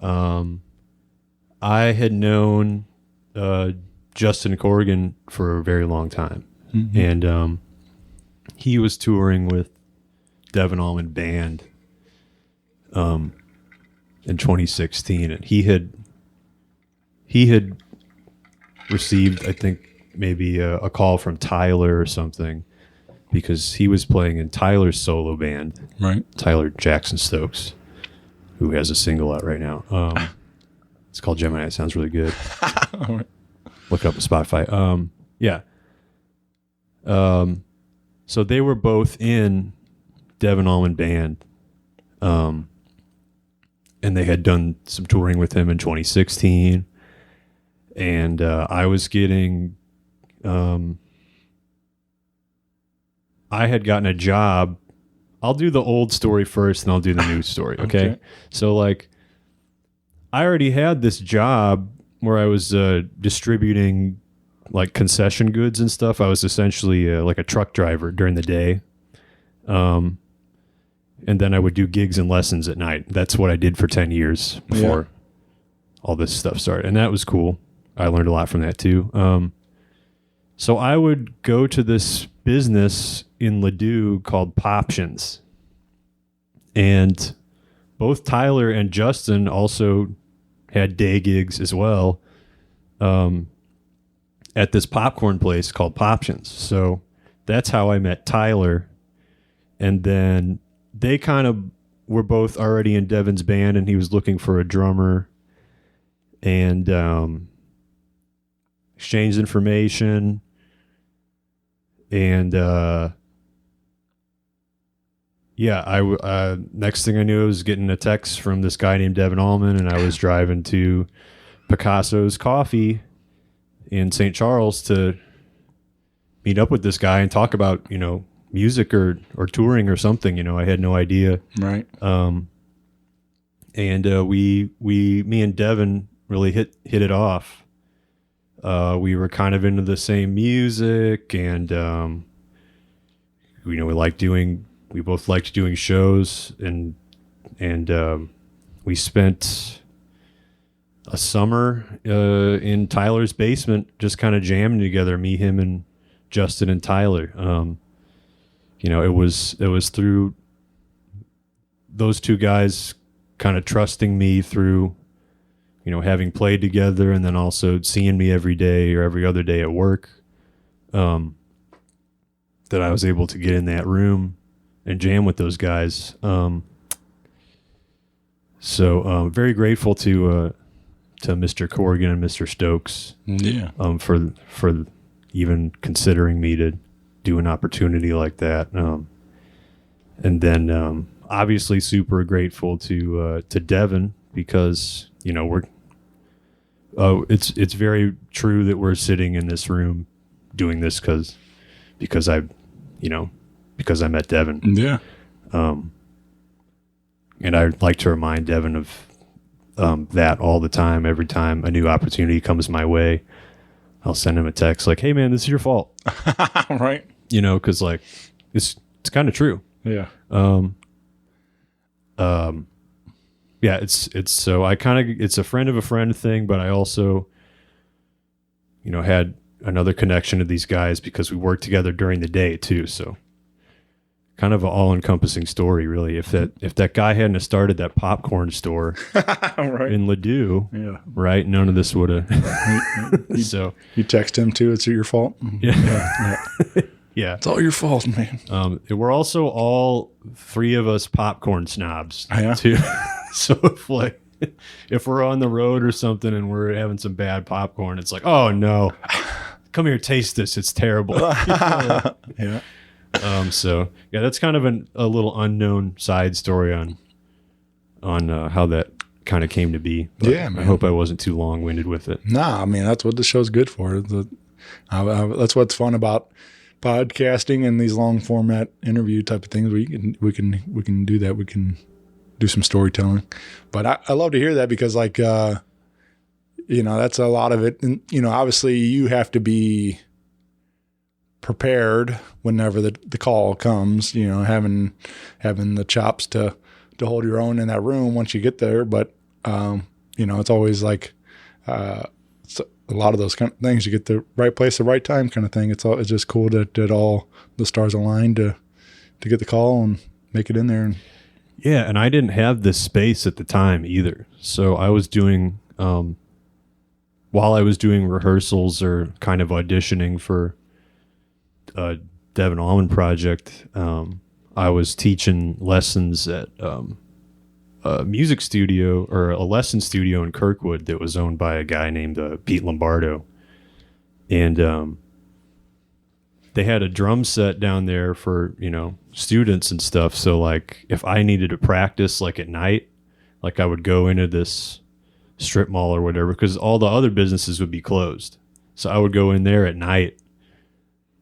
I had known Justin Corrigan for a very long time, and he was touring with Devon Allman Band in 2016, and he had received, I think, maybe a call from Tyler or something, because he was playing in Tyler's solo band, right? Tyler Jackson Stokes, who has a single out right now. It's called Gemini. It sounds really good. Look it up on Spotify. Yeah. So they were both in Devon Allman Band, and they had done some touring with him in 2016, and I was getting. I had gotten a job. I'll do the old story first, and I'll do the new story. Okay? So, like, I already had this job where I was distributing, like, concession goods and stuff. I was essentially like a truck driver during the day, and then I would do gigs and lessons at night. That's what I did for 10 years before all this stuff started, and that was cool. I learned a lot from that too. So I would go to this business in Ladue called Poptions. And both Tyler and Justin also had day gigs as well at this popcorn place called Poptions. So that's how I met Tyler. And then they kind of were both already in Devon's band, and he was looking for a drummer. And exchanged information, and next thing I knew, I was getting a text from this guy named Devon Allman, and I was driving to Picasso's Coffee in St. Charles to meet up with this guy and talk about, music or touring or something. I had no idea. Right. And me and Devon really hit it off. We were kind of into the same music, and we both liked doing shows, and we spent a summer in Tyler's basement just kind of jamming together, me, him, and Justin and Tyler. It was through those two guys kind of trusting me through having played together, and then also seeing me every day or every other day at work, that I was able to get in that room and jam with those guys. So very grateful to Mr. Corrigan and Mr. Stokes, for even considering me to do an opportunity like that. And then obviously super grateful to Devon, because it's very true that we're sitting in this room doing this because I met Devon. Yeah. And I like to remind Devon of that all the time. Every time a new opportunity comes my way, I'll send him a text like, "Hey man, this is your fault." Right. Because like it's kind of true. Yeah. Yeah, it's so I kind of it's a friend of a friend thing, but I also had another connection to these guys because we worked together during the day too. So kind of an all-encompassing story, really. If that guy hadn't have started that popcorn store Right. in Ladue, Yeah. right, none of this would have. So You text him too. It's your fault. yeah. Yeah. It's all your fault, man. We're also all three of us popcorn snobs Yeah? too. So if we're on the road or something and we're having some bad popcorn, it's like, oh no, come here, taste this. It's terrible. Yeah. So yeah, that's kind of a little unknown side story on how that kind of came to be. But Yeah, man. I hope I wasn't too long-winded with it. Nah, I mean, that's what the show's good for. That's what's fun about podcasting and these long format interview type of things. We can do that. We can do some storytelling. But I love to hear that because like, that's a lot of it. And, obviously you have to be prepared whenever the call comes, having the chops to hold your own in that room once you get there. But, it's always like, it's a lot of those kind of things. You get the right place, the right time kind of thing. It's just cool that all the stars aligned to get the call and make it in there. Yeah, and I didn't have this space at the time either. So I was doing, while I was doing rehearsals or kind of auditioning for a Devon Allman project, I was teaching lessons at a music studio or a lesson studio in Kirkwood that was owned by a guy named Pete Lombardo. And they had a drum set down there for, students and stuff. So like if I needed to practice like at night, like I would go into this strip mall or whatever, because all the other businesses would be closed. So I would go in there at night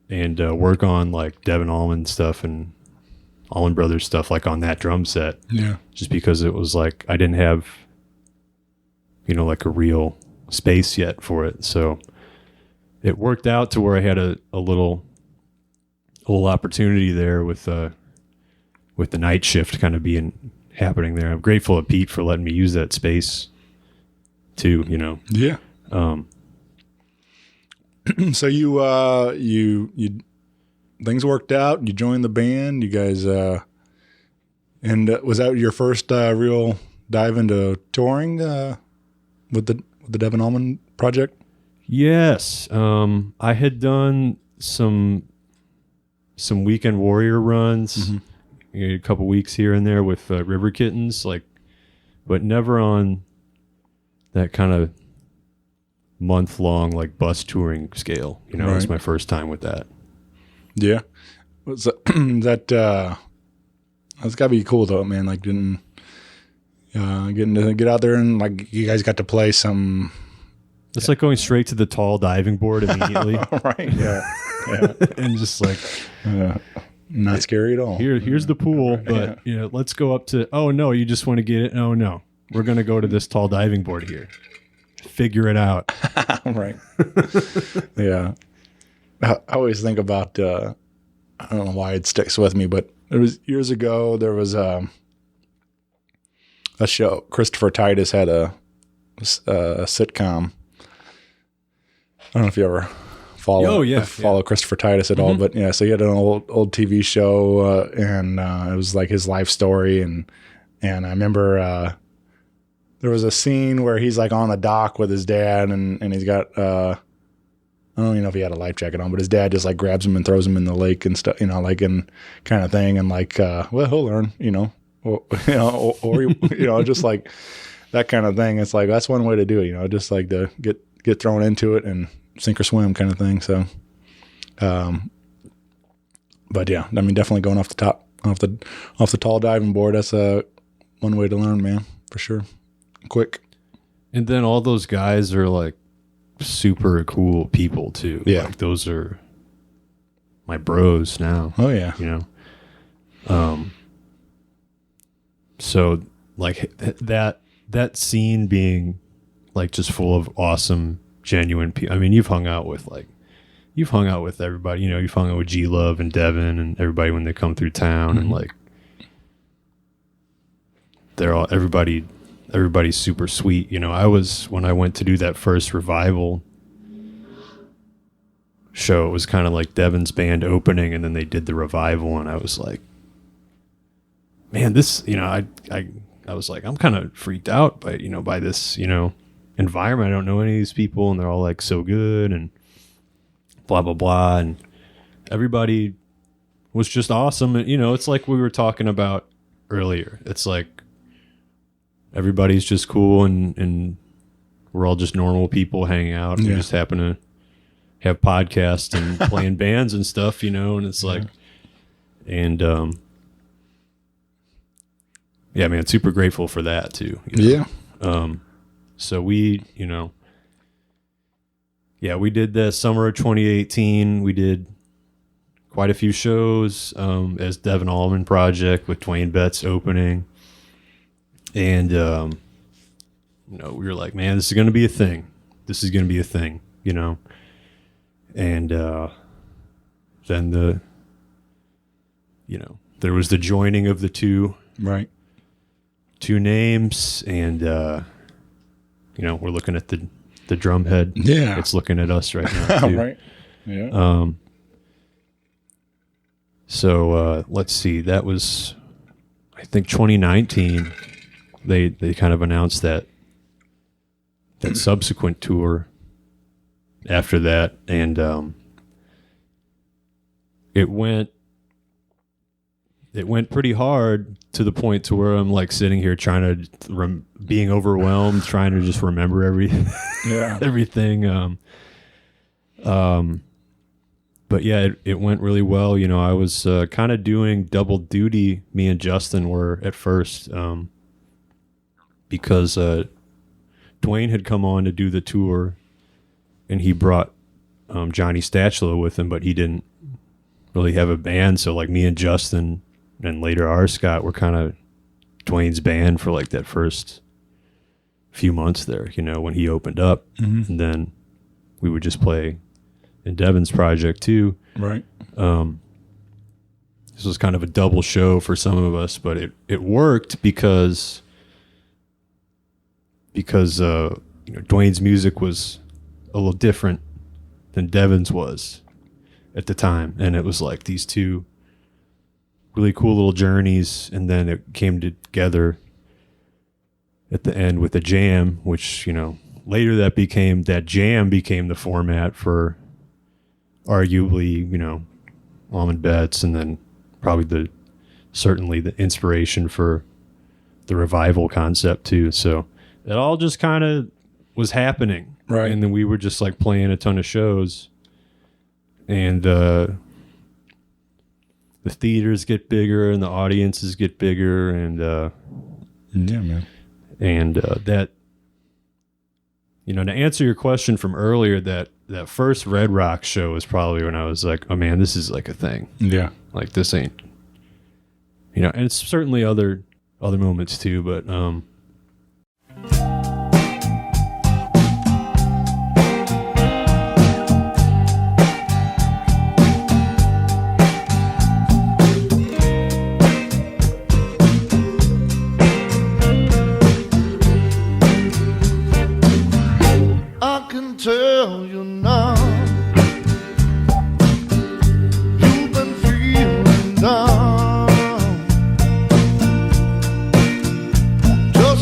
and work on like Devon Allman stuff and Allman Brothers stuff like on that drum set. Yeah. Just because it was like I didn't have, like a real space yet for it. So it worked out to where I had a little opportunity there with the night shift kind of happening there. I'm grateful to Pete for letting me use that space too, Yeah. So you things worked out. You joined the band. You guys, and was that your first real dive into touring with the Devon Allman project? Yes, I had done some weekend warrior runs, a couple weeks here and there with River Kittens, but never on that kind of month-long like bus touring scale. It was my first time with that. Yeah, was that that's gotta be cool though, man. Like getting to get out there and like you guys got to play some. It's like going straight to the tall diving board immediately. Right. Yeah. And just like, not scary at all. Here's the pool, but let's go up to. Oh no, you just want to get it. Oh no, we're gonna go to this tall diving board here. Figure it out. Right. Yeah. I always think about. I don't know why it sticks with me, but it was years ago. There was a show. Christopher Titus had a sitcom. I don't know if you ever follow Christopher Titus at all, but yeah, so he had an old TV show, and it was like his life story, and I remember there was a scene where he's like on the dock with his dad, and he's got I don't even know if he had a life jacket on, but his dad just like grabs him and throws him in the lake and stuff, like and kind of thing, and like well, he'll learn, or just like that kind of thing. It's like that's one way to do it, just like to get thrown into it and sink or swim kind of thing. So, but yeah, I mean, definitely going off the tall diving board. That's one way to learn, man, for sure. Quick. And then all those guys are like super cool people too. Yeah. Like those are my bros now. Oh yeah. So like that scene being like just full of awesome, genuine people. I mean, you've hung out with everybody, you know, you've hung out with G Love and Devon and everybody when they come through town, and like everybody's super sweet. You know, when I went to do that first revival show, it was kind of like Devon's band opening, and then they did the revival, and I was like, man, this, you know, I was like, I'm kind of freaked out by this, you know, environment. I don't know any of these people, and they're all like so good and blah blah blah, and everybody was just awesome. And you know, it's like we were talking about earlier, it's like everybody's just cool, and we're all just normal people hanging out, and we just happen to have podcasts and playing bands and stuff, you know. And it's like, and yeah, man, super grateful for that too, you know? Yeah. So we, you know, we did the summer of 2018. We did quite a few shows as Devon Allman Project with Duane Betts opening. And, you know, we were like, man, this is going to be a thing. This is going to be a thing, you know. And then there was the joining of the two names, and, you know, we're looking at the drum head. Yeah. It's looking at us right now, too. Right. Yeah. So let's see. That was, I think, 2019. They kind of announced that subsequent tour after that, and it went pretty hard, to the point to where I'm like sitting here trying to being overwhelmed, trying to just remember everything. But yeah, it went really well. You know, I was kind of doing double duty. Me and Justin were at first, because Duane had come on to do the tour, and he brought Johnny Stachlo with him, but he didn't really have a band. So like me and Justin, and later R. Scott, were kind of Duane's band for like that first few months there, you know, when he opened up. Mm-hmm. And then we would just play in Devon's project too. Right. This was kind of a double show for some of us, but it worked because you know, Duane's music was a little different than Devon's was at the time. And it was like these two really cool little journeys, and then it came together at the end with a jam, which, you know, later that jam became the format for arguably, you know, Allman Betts, and then probably certainly the inspiration for the revival concept too. So it all just kind of was happening, right? And then we were just like playing a ton of shows, and the theaters get bigger and the audiences get bigger, and yeah, man. And that, you know, to answer your question from earlier, that first Red Rock show was probably when I was like, oh man, this is like a thing. Yeah. Like this ain't, you know, and it's certainly other moments too, but tell you now, you've been feeling down. Just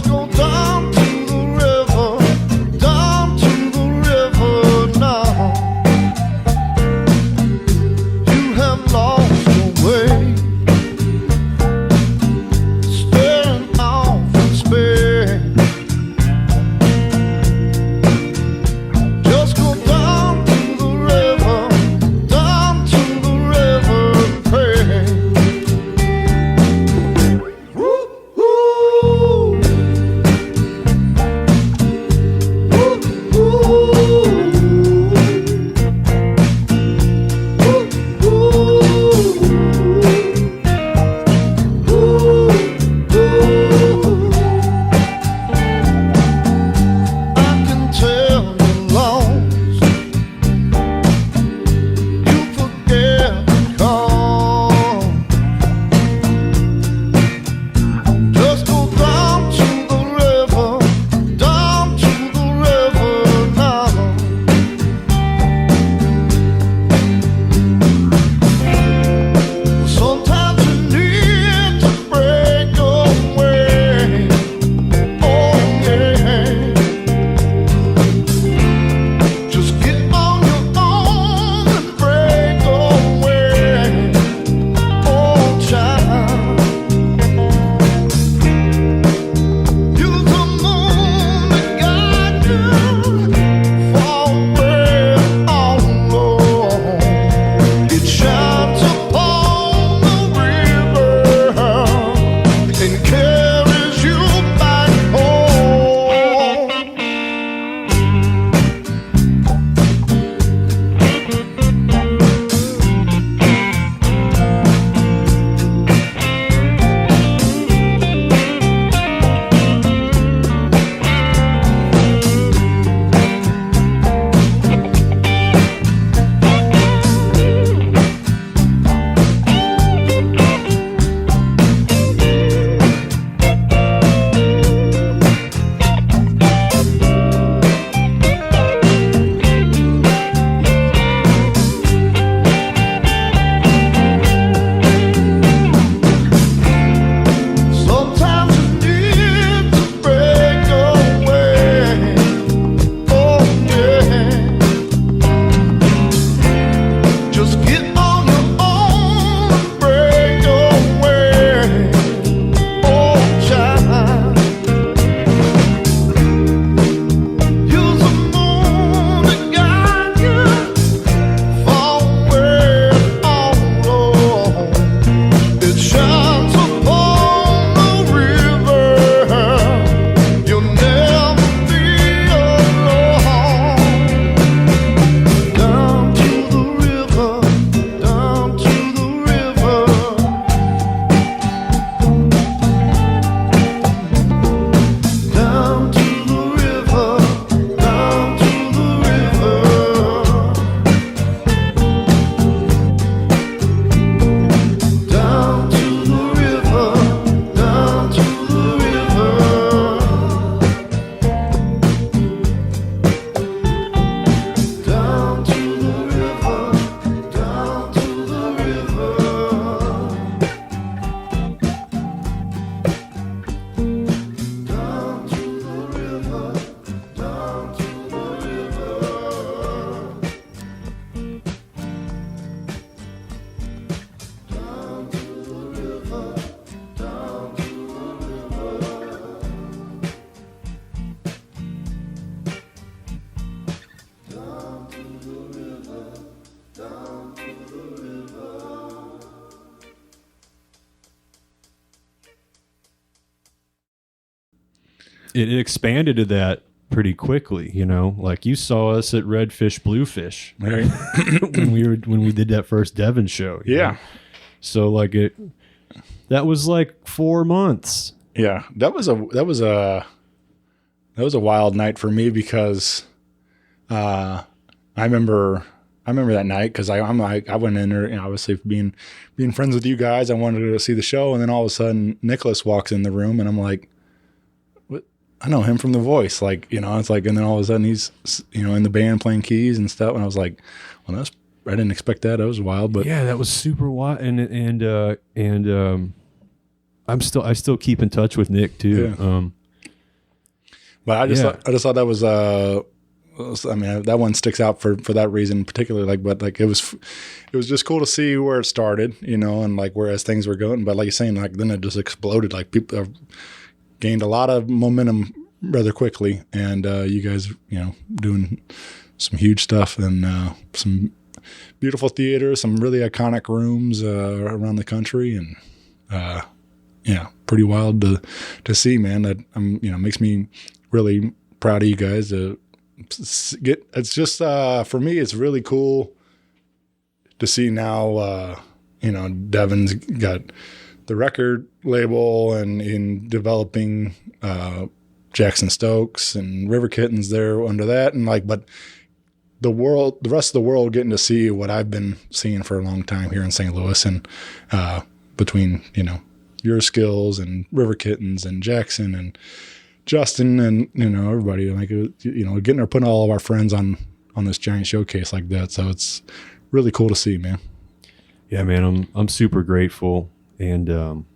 it expanded to that pretty quickly, you know. Like you saw us at Redfish Bluefish, Right. when we did that first Devon show. you Yeah. know? So like that was like 4 months. Yeah. That was a wild night for me because I remember that night because I went in there, and obviously being friends with you guys, I wanted to see the show, and then all of a sudden Nicholas walks in the room, and I'm like, "What? I know him from The Voice." Like, you know, it's like, and then all of a sudden he's, you know, in the band playing keys and stuff, and I was like, "Well, I didn't expect that. That was wild." But Yeah, that was super wild, and I still keep in touch with Nick too. Yeah. But I just thought that was I mean, that one sticks out for that reason particularly. Like, but like it was just cool to see where it started, you know, and like where as things were going. But like you're saying, like then it just exploded. Like people have gained a lot of momentum rather quickly, and you guys, you know, doing some huge stuff and some beautiful theater, some really iconic rooms around the country, and yeah, pretty wild to see, man. That you know, makes me really proud of you guys to get. It's just for me, it's really cool to see now. You know, Devon's got the record label and in developing Jackson Stokes and River Kittens there under that, and like, but the rest of the world getting to see what I've been seeing for a long time here in St. Louis, and between, you know, your skills and River Kittens and Jackson and Justin and, you know, everybody, like, you know, getting or putting all of our friends on this giant showcase like that. So it's really cool to see, man. Yeah, man, I'm super grateful, and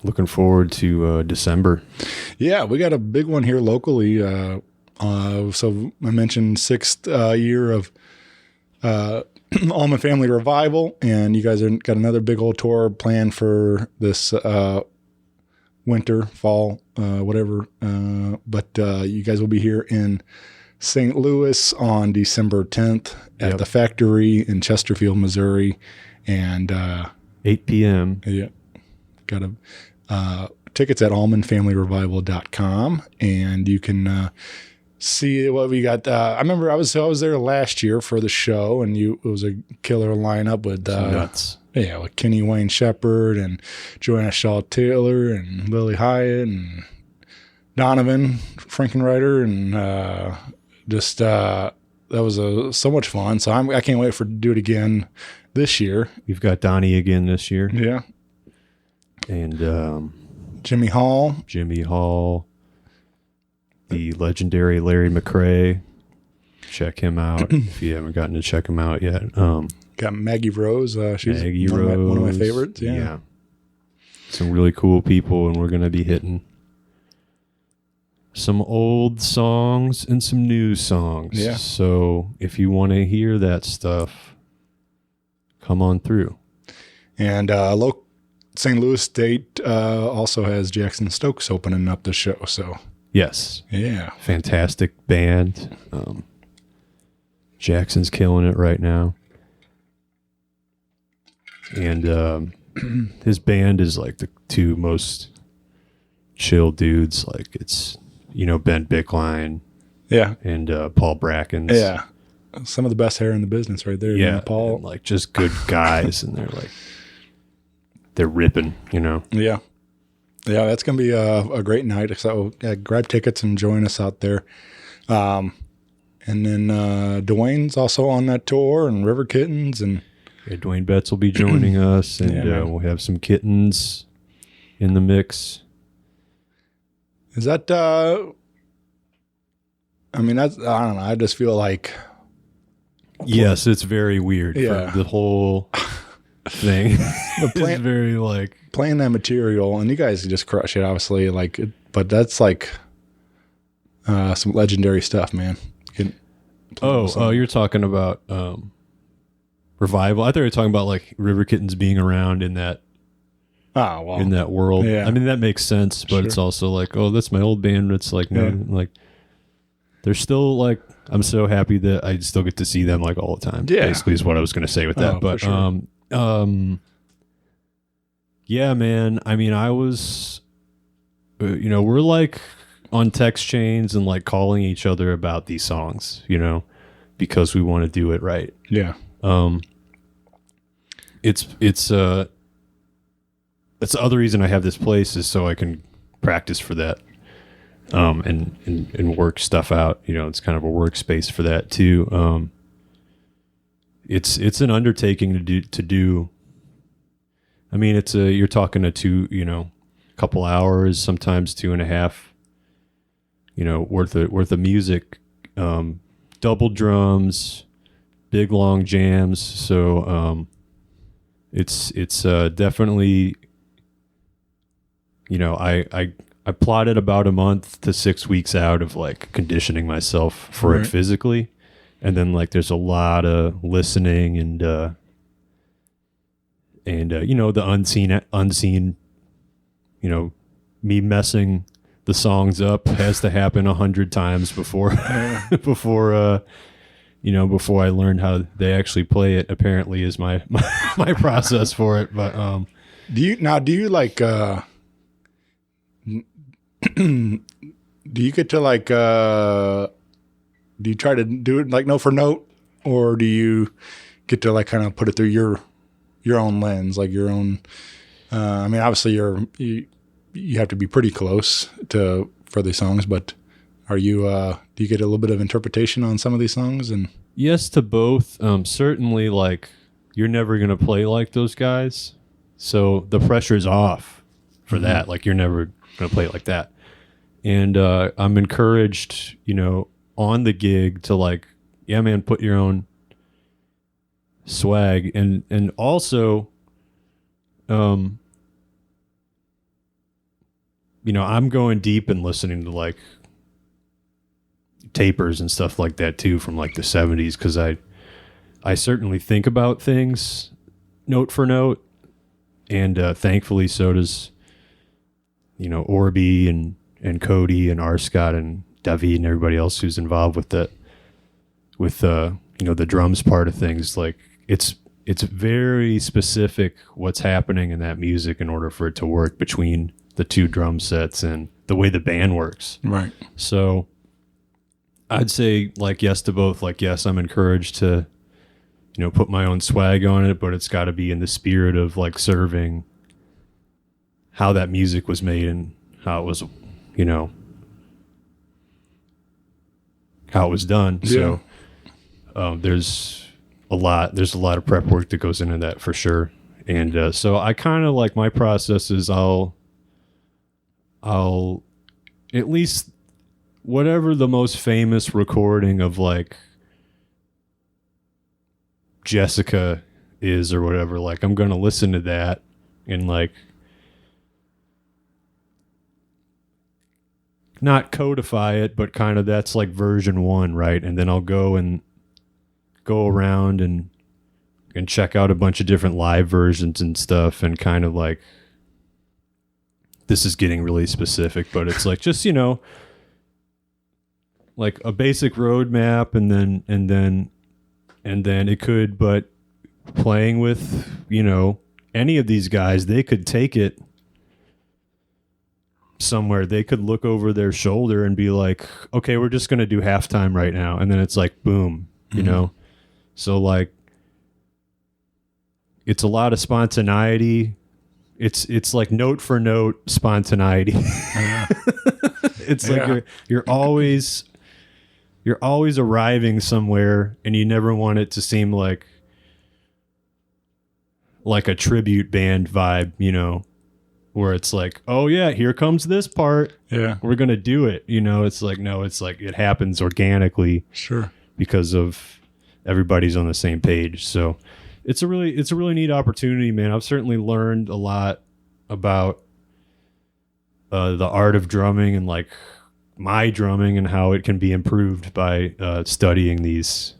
looking forward to December. Yeah, we got a big one here locally. So I mentioned 6th year of Allman Family Revival, and you guys got another big old tour planned for this winter, fall, whatever. But you guys will be here in St. Louis on December 10th at the Factory in Chesterfield, Missouri, and 8 p.m. Yeah, got tickets at allmanfamilyrevival.com, and you can see what we got. I remember I was there last year for the show, and it was a killer lineup with nuts. Yeah, with Kenny Wayne Shepherd and Joanna Shaw Taylor and Lily Hyatt and Donovan Frankenreiter, and just that was so much fun. So I can't wait to do it again this year. We've got Donnie again this year. Yeah, and Jimmy Hall, the legendary Larry McCray. Check him out if you haven't gotten to check him out yet. Got Maggie Rose. She's Maggie one Rose, of my favorites. Yeah. Some really cool people, and we're going to be hitting some old songs and some new songs. Yeah. So if you want to hear that stuff, come on through. And St. Louis State also has Jackson Stokes opening up the show. So yes. Yeah. Fantastic band. Jackson's killing it right now. And his band is like the two most chill dudes. Like it's, you know, Ben Bickline. Yeah. And Paul Brackens. Yeah. Some of the best hair in the business right there. Yeah. Paul. And like just good guys. And they're ripping, you know? Yeah. Yeah. That's going to be a great night. So grab tickets and join us out there. And then Duane's also on that tour, and River Kittens, and Duane Betts will be joining us, and we'll have some Kittens in the mix. Is that, I mean, I don't know. I just feel like. Yes, it's very weird. Yeah. The whole thing is very like. Playing that material, and you guys just crush it, obviously. Like, but that's like some legendary stuff, man. You're talking about Revival. I thought you were talking about like River Kittens being around in that. Oh, well. In that world. Yeah. I mean, that makes sense, but it's also like, oh, that's my old band. It's like, like they're still like, I'm so happy that I still get to see them like all the time. Yeah. Basically is what I was going to say with that. But, sure. Yeah, man. I mean, I was we're like on text chains and like calling each other about these songs, because we want to do it right. Yeah. It's the other reason I have this place is so I can practice for that. And work stuff out. It's kind of a workspace for that too. It's an undertaking to do. I mean, you're talking a couple hours, sometimes 2.5, worth of music, double drums, big long jams. So, it's definitely, I plotted about a month to 6 weeks out of like conditioning myself for it physically. And then like, there's a lot of listening and the unseen, me messing the songs up has to happen 100 times before, before I learned how they actually play it, apparently is my process for it. But, do you like, do you get to like, do you try to do it like note for note, or do you get to like kind of put it through your own lens, like your own, I mean, obviously you have to be pretty close for these songs, but do you get a little bit of interpretation on some of these songs? And yes to both. Certainly like you're never going to play like those guys. So the pressure's off for that. Like you're never going to play it like that. And I'm encouraged, on the gig to like, yeah, man, put your own swag. And also, I'm going deep and listening to like tapers and stuff like that too from like the 70s, because I certainly think about things note for note, and thankfully so does Orby and Cody and R. Scott and David and everybody else who's involved with the drums part of things. Like it's very specific what's happening in that music in order for it to work between the two drum sets and the way the band works. right. So I'd say like yes to both. Like, yes, I'm encouraged to, put my own swag on it, but it's got to be in the spirit of like serving how that music was made and how it was, how it was done. Yeah. So there's a lot of prep work that goes into that for sure. And so I kind of like my process is I'll at least whatever the most famous recording of like Jessica is or whatever, like I'm going to listen to that and like not codify it, but kind of that's like version 1, right? And then I'll go around and check out a bunch of different live versions and stuff, and kind of like, this is getting really specific, but it's like just, like a basic roadmap, and then it could, but playing with, any of these guys, they could take it somewhere. They could look over their shoulder and be like, okay, we're just going to do halftime right now. And then it's like, boom, So like, it's a lot of spontaneity. It's like note for note spontaneity. It's like you're always arriving somewhere, and you never want it to seem like a tribute band vibe, where it's like, oh yeah, here comes this part. Yeah. We're going to do it. It's like, no, it's like it happens organically. Sure. Because of everybody's on the same page. So it's a really neat opportunity, man. I've certainly learned a lot about the art of drumming and like my drumming and how it can be improved by studying these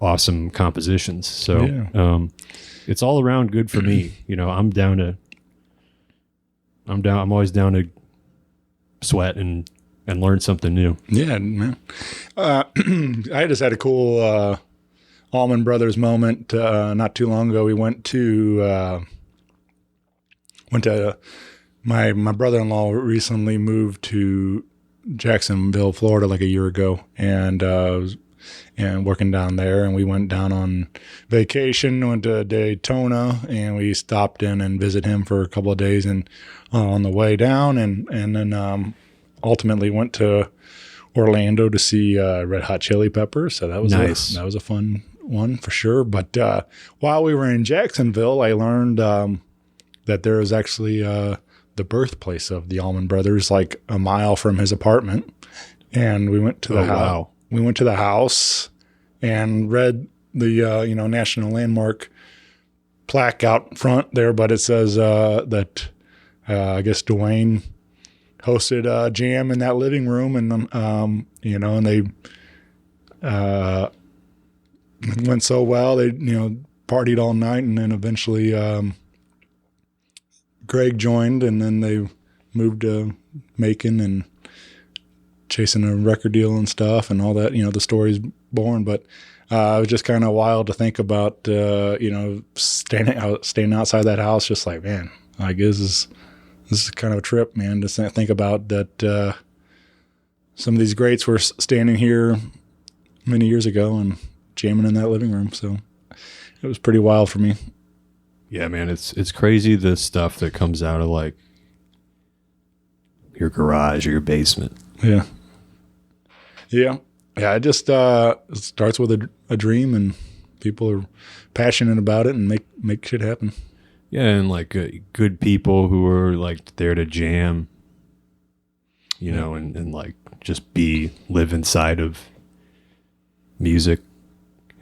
awesome compositions. So it's all around good for me. I'm always down to sweat and learn something new. Yeah, man. I just had a cool Allman Brothers moment not too long ago. We went to My brother-in-law recently moved to Jacksonville, Florida, like a year ago, and working down there. And we went down on vacation, went to Daytona, and we stopped in and visited him for a couple of days. And on the way down, and then ultimately went to Orlando to see Red Hot Chili Peppers. So that was Nice. that was a fun one for sure. But while we were in Jacksonville, I learned that there is actually the birthplace of the Allman Brothers, like a mile from his apartment. And we went to the house. Wow. We went to the house and read the National Landmark plaque out front there, but it says that I guess Duane hosted a jam in that living room, and and they went so well, they partied all night, and then eventually Greg joined, and then they moved to Macon and chasing a record deal and stuff and all that. The story's born, but it was just kind of wild to think about. Staying outside that house, just like, man, like this is kind of a trip, man, to think about that. Some of these greats were standing here many years ago and jamming in that living room. So it was pretty wild for me. Yeah, man, it's crazy the stuff that comes out of like your garage or your basement. Yeah. It just starts with a dream, and people are passionate about it and make shit happen. Yeah, and like good people who are like there to jam, and like just live inside of music.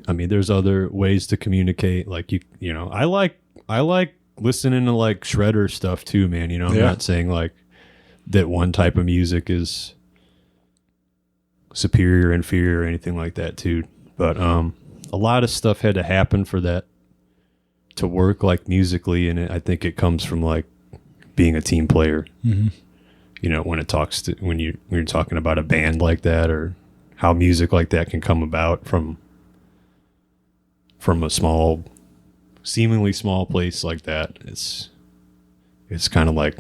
I mean, there's other ways to communicate. Like I like listening to like shredder stuff too, man. I'm not saying like that one type of music is superior, inferior, or anything like that too. But a lot of stuff had to happen for that to work like musically, and I think it comes from like being a team player. Mm-hmm. When you're talking about a band like that, or how music like that can come about from a seemingly small place like that. It's kind of like,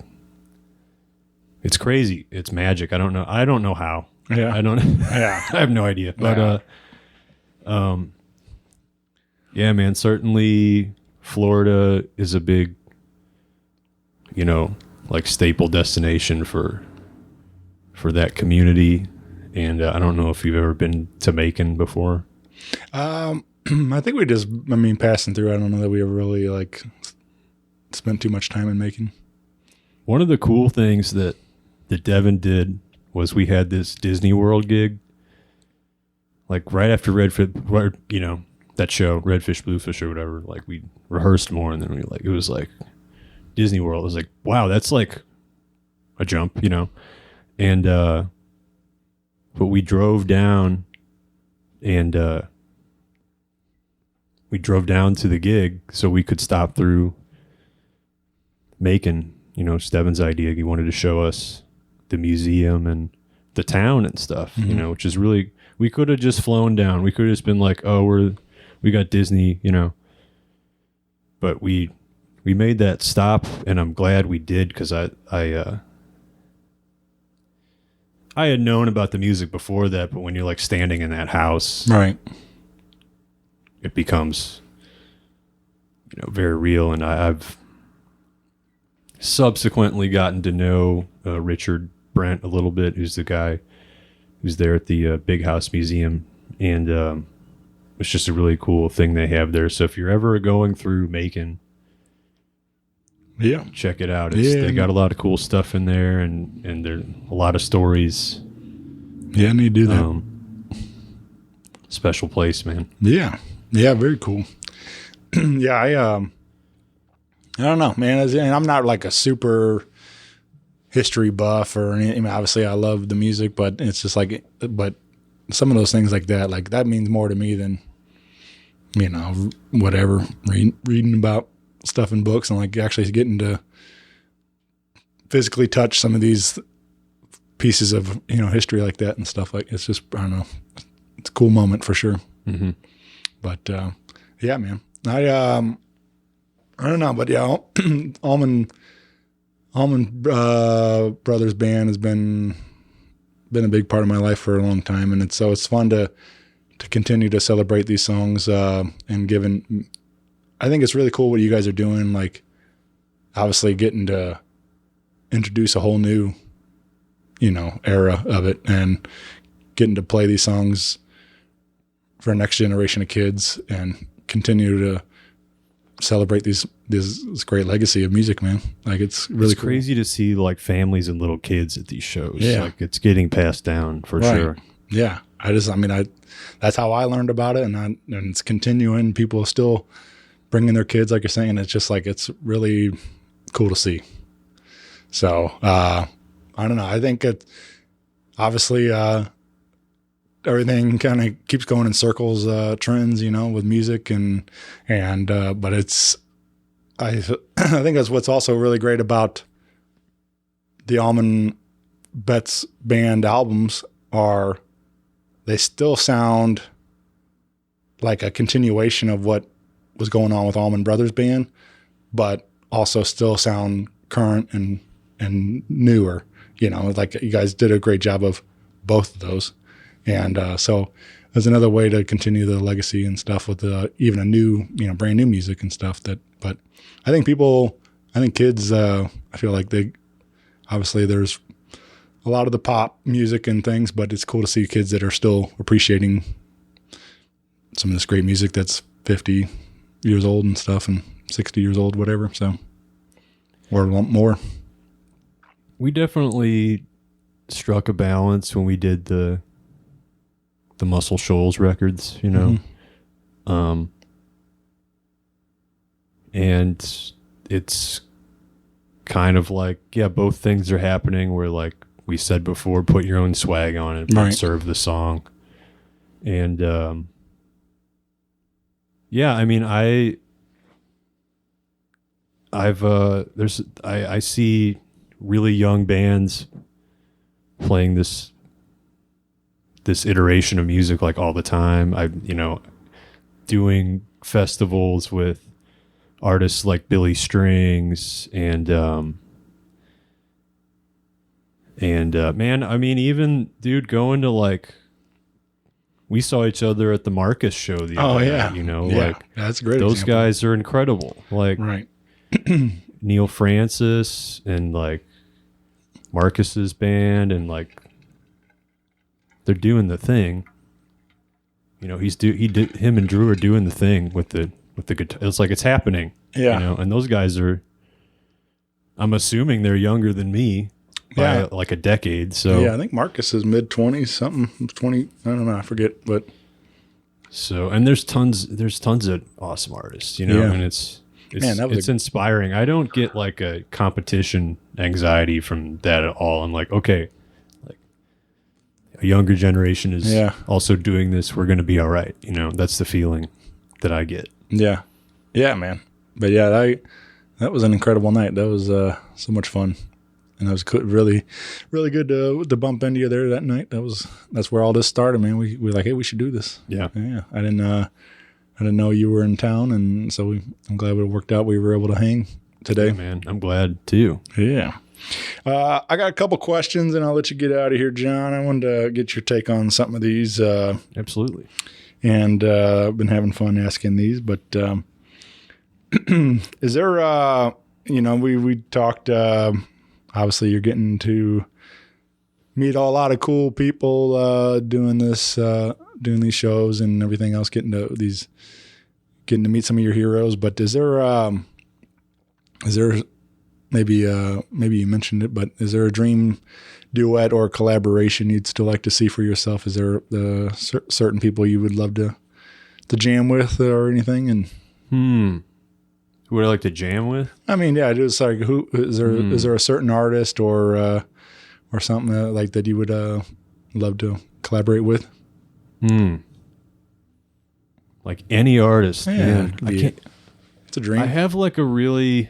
it's crazy. It's magic. I don't know how. Yeah. I don't. Yeah. I have no idea. But yeah, man. Certainly, Florida is a big, like staple destination for that community. And I don't know if you've ever been to Macon before. I think we just, passing through. I don't know that we ever really like spent too much time in Macon. One of the cool things that Devon did was we had this Disney World gig, like right after that show, Redfish, Bluefish, or whatever. Like we rehearsed more, and then it was like Disney World. It was like, wow, that's like a jump, And but we drove down, and we drove down to the gig so we could stop through Macon. It's Devon's idea. He wanted to show us the museum and the town and stuff, Mm-hmm. Which is really, we could have just flown down. We could have just been like, oh, we got Disney, but we made that stop, and I'm glad we did, because I had known about the music before that, but when you're like standing in that house, Right. it becomes, very real. And I've subsequently gotten to know Richard Brent a little bit, who's the guy who's there at the Big House Museum, and it's just a really cool thing they have there. So if you're ever going through Macon, Yeah. check it out. They got a lot of cool stuff in there, and there a lot of stories. Yeah, I need to do that. Special place, man. Yeah. Very cool. Yeah. I don't know, man. And I'm not like a super history buff or anything. Obviously I love the music, but it's just like, but some of those things like that means more to me than, whatever, reading about stuff in books, and like actually getting to physically touch some of these pieces of, history like that and stuff. Like, it's just, I don't know. It's a cool moment for sure. Mm-hmm. But, yeah, man, I don't know, but yeah, Allman Allman Brothers Band has been a big part of my life for a long time, and it's fun to continue to celebrate these songs and given. I think it's really cool what you guys are doing. Like, obviously, getting to introduce a whole new, era of it, and getting to play these songs for a next generation of kids and continue to celebrate this great legacy of music, man. Like, it's really cool. Crazy to see like families and little kids at these shows. Yeah. Like, it's getting passed down for sure. Yeah. That's how I learned about it. And it's continuing. People are still bringing their kids, like you're saying. It's just like, it's really cool to see. So, I don't know. I think it obviously, everything kind of keeps going in circles, trends, with music but I think that's what's also really great about the Allman Betts Band albums are they still sound like a continuation of what was going on with Allman Brothers Band, but also still sound current and newer, like you guys did a great job of both of those. And so there's another way to continue the legacy and stuff with even a new, brand new music and stuff but I think kids, I feel like obviously there's a lot of the pop music and things, but it's cool to see kids that are still appreciating some of this great music that's 50 years old and stuff and 60 years old, whatever. So, or a lot more. We definitely struck a balance when we did the Muscle Shoals records, Mm-hmm. And it's kind of like, both things are happening where, like we said before, put your own swag on it, Right. serve the song. And, I see really young bands playing this iteration of music like all the time. Doing festivals with artists like Billy Strings and man, even dude going to like, we saw each other at the Marcus show the other night, like that's a great those example. guys are incredible. Like Right. Neil Francis and like Marcus's band, and like they're doing the thing. Him and Drew are doing the thing with the guitar. It's like it's happening. Yeah. And those guys are, I'm assuming they're younger than me by like a decade. So yeah, I think Marcus is mid-20s, something 20. I don't know, I forget, but so, and there's tons of awesome artists, and it's inspiring. I don't get like a competition anxiety from that at all. I'm like, okay, like a younger generation is also doing this. We're going to be all right. That's the feeling that I get. Yeah. Yeah, man. But yeah, that was an incredible night. That was so much fun. And that was really, really good to bump into you there that night. That's where all this started, man. We were like, hey, we should do this. Yeah. Yeah. I didn't know you were in town, and so I'm glad it worked out. We were able to hang today. Yeah, man, I'm glad too. Yeah. I got a couple questions, and I'll let you get out of here, John. I wanted to get your take on some of these. Absolutely. And I've been having fun asking these, but is there, we talked, obviously you're getting to meet a lot of cool people doing these shows and everything else, getting to meet some of your heroes. But is there maybe you mentioned it, but is there a dream duet or collaboration you'd still like to see for yourself? Is there certain people you would love to jam with or anything? And who would I like to jam with? I mean, yeah, just like who is there? Is there a certain artist or something like that you would love to collaborate with? Like any artist, man. I can't. It's a dream. I have like a really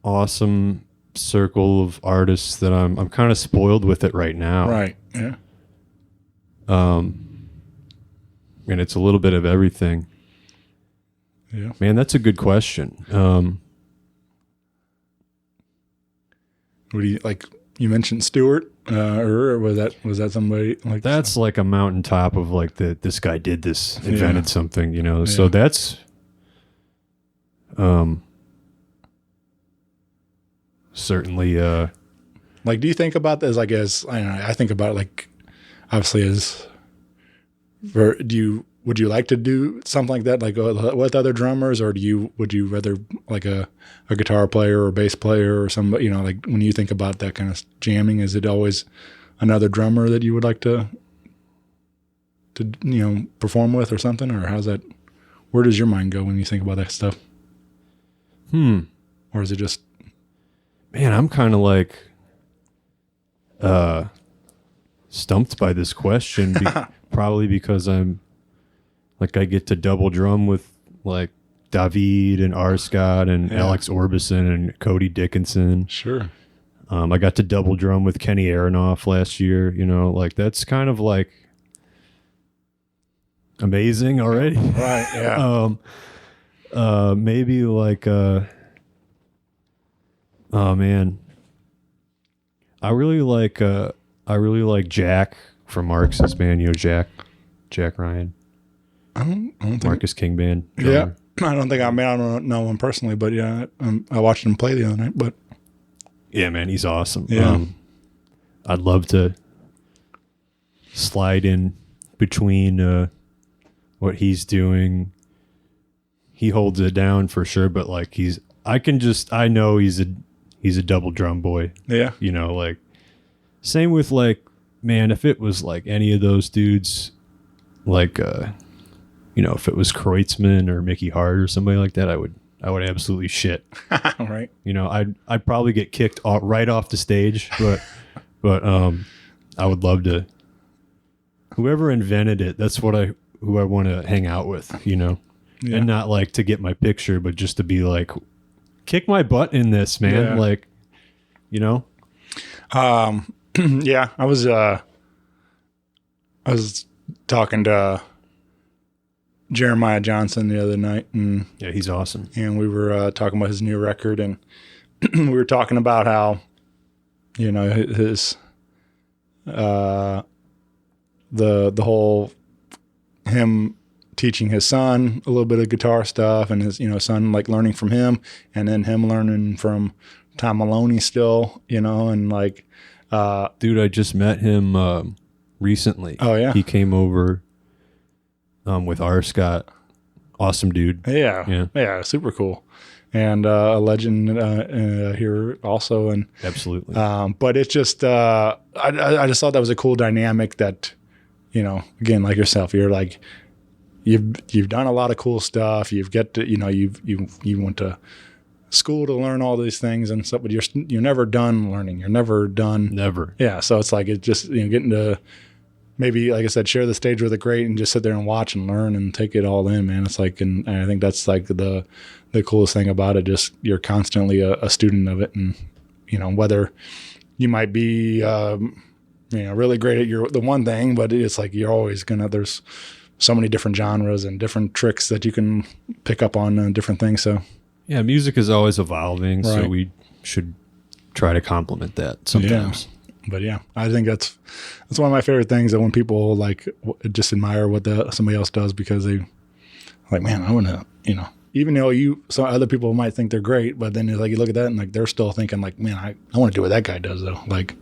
awesome circle of artists that I'm kind of spoiled with it right now. Right. Yeah. And it's a little bit of everything. Yeah. Man, that's a good question. What do you like? You mentioned Stewart, or was that somebody like? That's like a mountaintop of like this guy did this, invented something, you know. So that's certainly like, do you think about this? Like, as I don't know, I think about it like, obviously, would you like to do something like that, like with other drummers, or would you rather like a guitar player or bass player or somebody, you know, like when you think about that kind of jamming, is it always another drummer that you would like to you know, perform with or something, or how's that? Where does your mind go when you think about that stuff? Or is it just, man, I'm kind of like stumped by this question, probably because I'm like, I get to double drum with like David and R. Scott and Alex Orbison and Cody Dickinson. sure. I got to double drum with Kenny Aronoff last year, you know, like that's kind of like amazing already. Right. Yeah. Maybe like, oh man, I really like Jack from Marcus's band, you know, Jack Ryan. I don't think, Marcus King Band. yeah. drummer. I don't think I don't know him personally, but yeah, I watched him play the other night, but Yeah, man, he's awesome. Yeah. I'd love to slide in between what he's doing. He holds it down for sure, but like I know he's a double drum boy. yeah. You know, like same with like, man, if it was like any of those dudes, like you know, if it was Kreutzmann or Mickey Hart or somebody like that, I would absolutely shit. Right. You know, I'd probably get kicked right off the stage, but I would love to. Whoever invented it, that's who I want to hang out with, you know, and not like to get my picture, but just to be like, kick my butt in this, man. Yeah. Like, you know. Yeah, I was talking to Jeremiah Johnson the other night, and Yeah, he's awesome. we were talking about his new record, and we were talking about how, you know, his the whole him teaching his son a little bit of guitar stuff, and his, you know, son like learning from him, and then him learning from Tom Maloney still, you know, and like Dude, I just met him recently. Oh, yeah? He came over with R. Scott. Awesome dude. yeah, super cool, and a legend here also, and Absolutely. but it's just I just thought that was a cool dynamic that, you know, again, like yourself, you're like you've done a lot of cool stuff. You've get to, you know, you went to school to learn all these things and stuff, but you're never done learning. You're never done. Never. Yeah. So it's like, it just, you know, getting to maybe, like I said, share the stage with a great and just sit there and watch and learn and take it all in, man. It's like, and I think that's like the coolest thing about it. Just, you're constantly a student of it. And, you know, whether you might be, you know, really great at the one thing, but it's like, you're always there's so many different genres and different tricks that you can pick up on different things. So, Yeah, music is always evolving, so Right. we should try to complement that sometimes. but yeah, I think that's one of my favorite things, that when people like just admire what somebody else does, because they like, man, I want to, you know, even though some other people might think they're great, but then like you look at that and like they're still thinking like, man, I want to do what that guy does though. Like,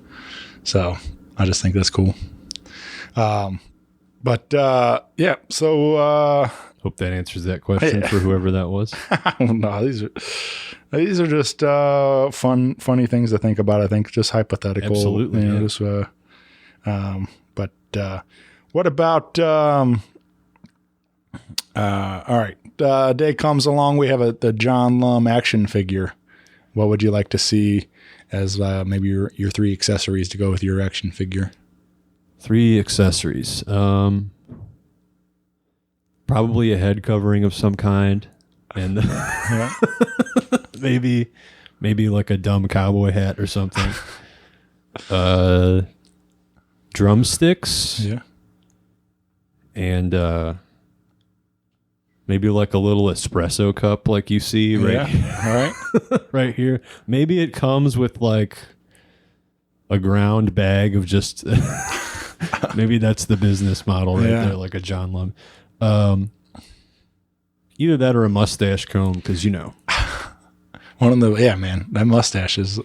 so I just think that's cool. But yeah, so Hope that answers that question for whoever that was. no, these are just funny things to think about. I think just hypothetical. Absolutely, You know, yeah. just, but what about? All right, day comes along. We have the John Lum action figure. What would you like to see as maybe your 3 accessories to go with your action figure? 3 accessories. Probably a head covering of some kind, and maybe like a dumb cowboy hat or something. Drumsticks. Yeah. And maybe like a little espresso cup like you see right Yeah. All right. right here. Maybe it comes with like a ground bag of just maybe that's the business model right there, like a John Lum. Either that or a mustache comb, because one of the man, that mustache is.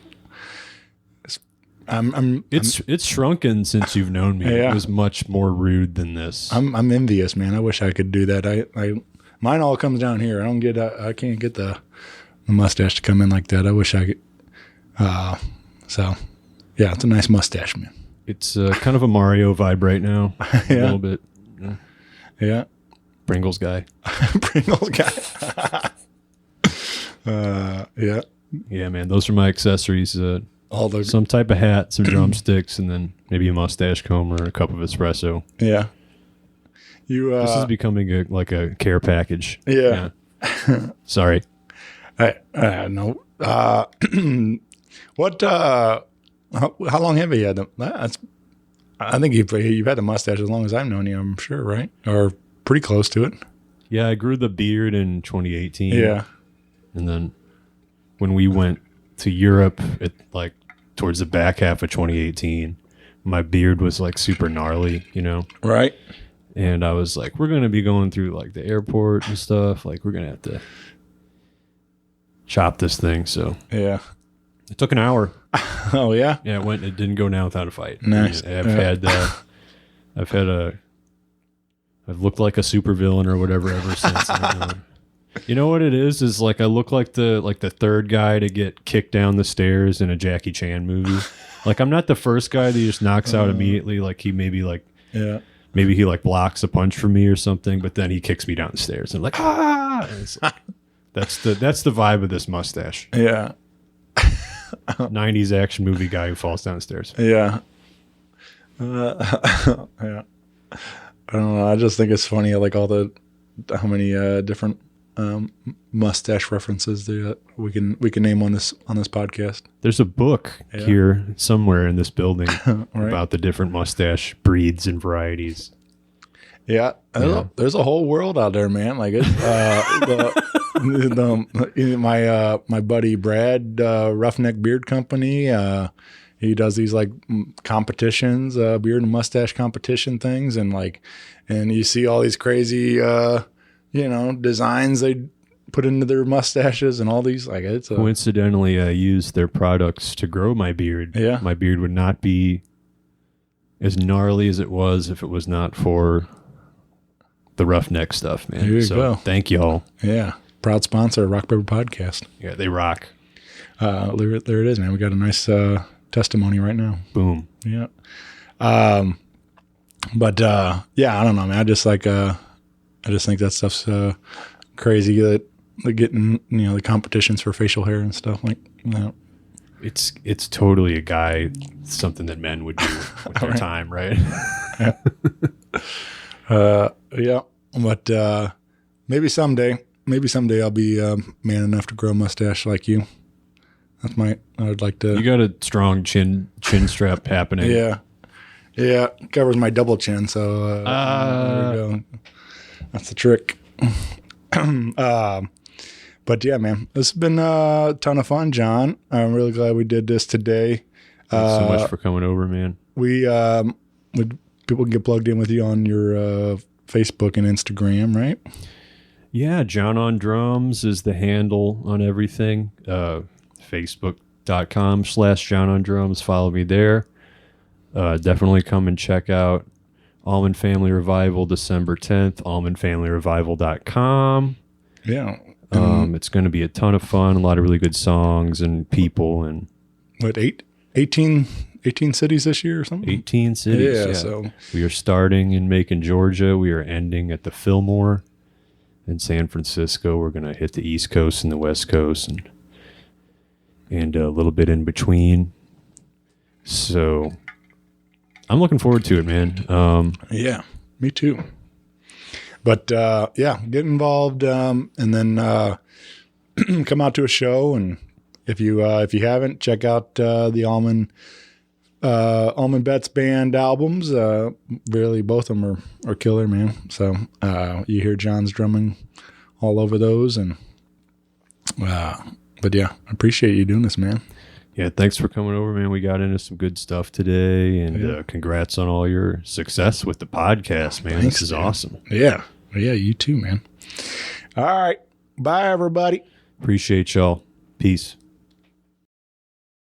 It's shrunken since you've known me. Yeah. It was much more rude than this. I'm envious, man. I wish I could do that. I mine all comes down here. I can't get the mustache to come in like that. I wish I could. So yeah, it's a nice mustache, man. It's kind of a Mario vibe right now. A little bit. Yeah. Pringles guy. Pringles guy. Yeah. Yeah, man. Those are my accessories. All the Some type of hat, some drumsticks, and then maybe a mustache comb or a cup of espresso. Yeah. This is becoming a care package. Yeah. Sorry. No. What? How long have you had them? I think you've had the mustache as long as I've known you. I'm sure, right? Or pretty close to it. Yeah, I grew the beard in 2018. Yeah. And then when we went to Europe, towards the back half of 2018, my beard was super gnarly, Right. And I was like, we're going to be going through the airport and stuff. We're going to have to chop this thing. So yeah, it took an hour. Oh yeah. Yeah, it didn't go down without a fight. Nice. I've looked like a supervillain or whatever ever since. You know what it is I look like the third guy to get kicked down the stairs in a Jackie Chan movie. I'm not the first guy that he just knocks out immediately. He maybe maybe he blocks a punch from me or something, but then he kicks me down the stairs and and that's the vibe of this mustache. Yeah. 90s action movie guy who falls down the stairs. Yeah. Yeah. I don't know. I just think it's funny. How many different mustache references that we can name on this podcast. There's a book here somewhere in this building Right. about the different mustache breeds and varieties. Yeah, there's a whole world out there, man. My buddy Brad, Roughneck Beard Company. He does these competitions, beard and mustache competition things, and you see all these crazy. Designs they put into their mustaches and all these Coincidentally, I used their products to grow my beard. Yeah. My beard would not be as gnarly as it was if it was not for the roughneck stuff, man. There you go. Thank you all. Yeah. Proud sponsor of Rock Paper Podcast. Yeah, they rock. There it is, man. We got a nice testimony right now. Boom. Yeah. But yeah, I don't know, man. I just think that stuff's crazy that they're getting, the competitions for facial hair and stuff It's totally a guy, something that men would do with their time, right? Yeah. But maybe someday I'll be man enough to grow a mustache like you. I'd like to. You got a strong chin strap happening. Yeah. Yeah. Covers my double chin. So there we go. That's the trick. But yeah, man, this has been a ton of fun, John. I'm really glad we did this today. Thanks so much for coming over, man. People can get plugged in with you on your Facebook and Instagram, right? Yeah, John on Drums is the handle on everything. Facebook.com/John on Drums. Follow me there. Definitely come and check out Allman Family Revival, December 10th, allmanfamilyrevival.com. Yeah. It's going to be a ton of fun, a lot of really good songs and people. And what, 18 cities this year or something? 18 cities, Yeah, yeah. so we are starting in Macon, Georgia. We are ending at the Fillmore in San Francisco. We're going to hit the East Coast and the West Coast and a little bit in between. So I'm looking forward to it, man. Yeah, me too. But yeah, get involved and then come out to a show. And if you haven't, check out the Allman Betts Band albums. Really, both of them are killer, man. So you hear John's drumming all over those. And but yeah, I appreciate you doing this, man. Yeah, thanks for coming over, man. We got into some good stuff today, and congrats on all your success with the podcast, man. Thanks, this is man. awesome. Yeah. Yeah, you too, man. All right. Bye, everybody. Appreciate y'all. Peace.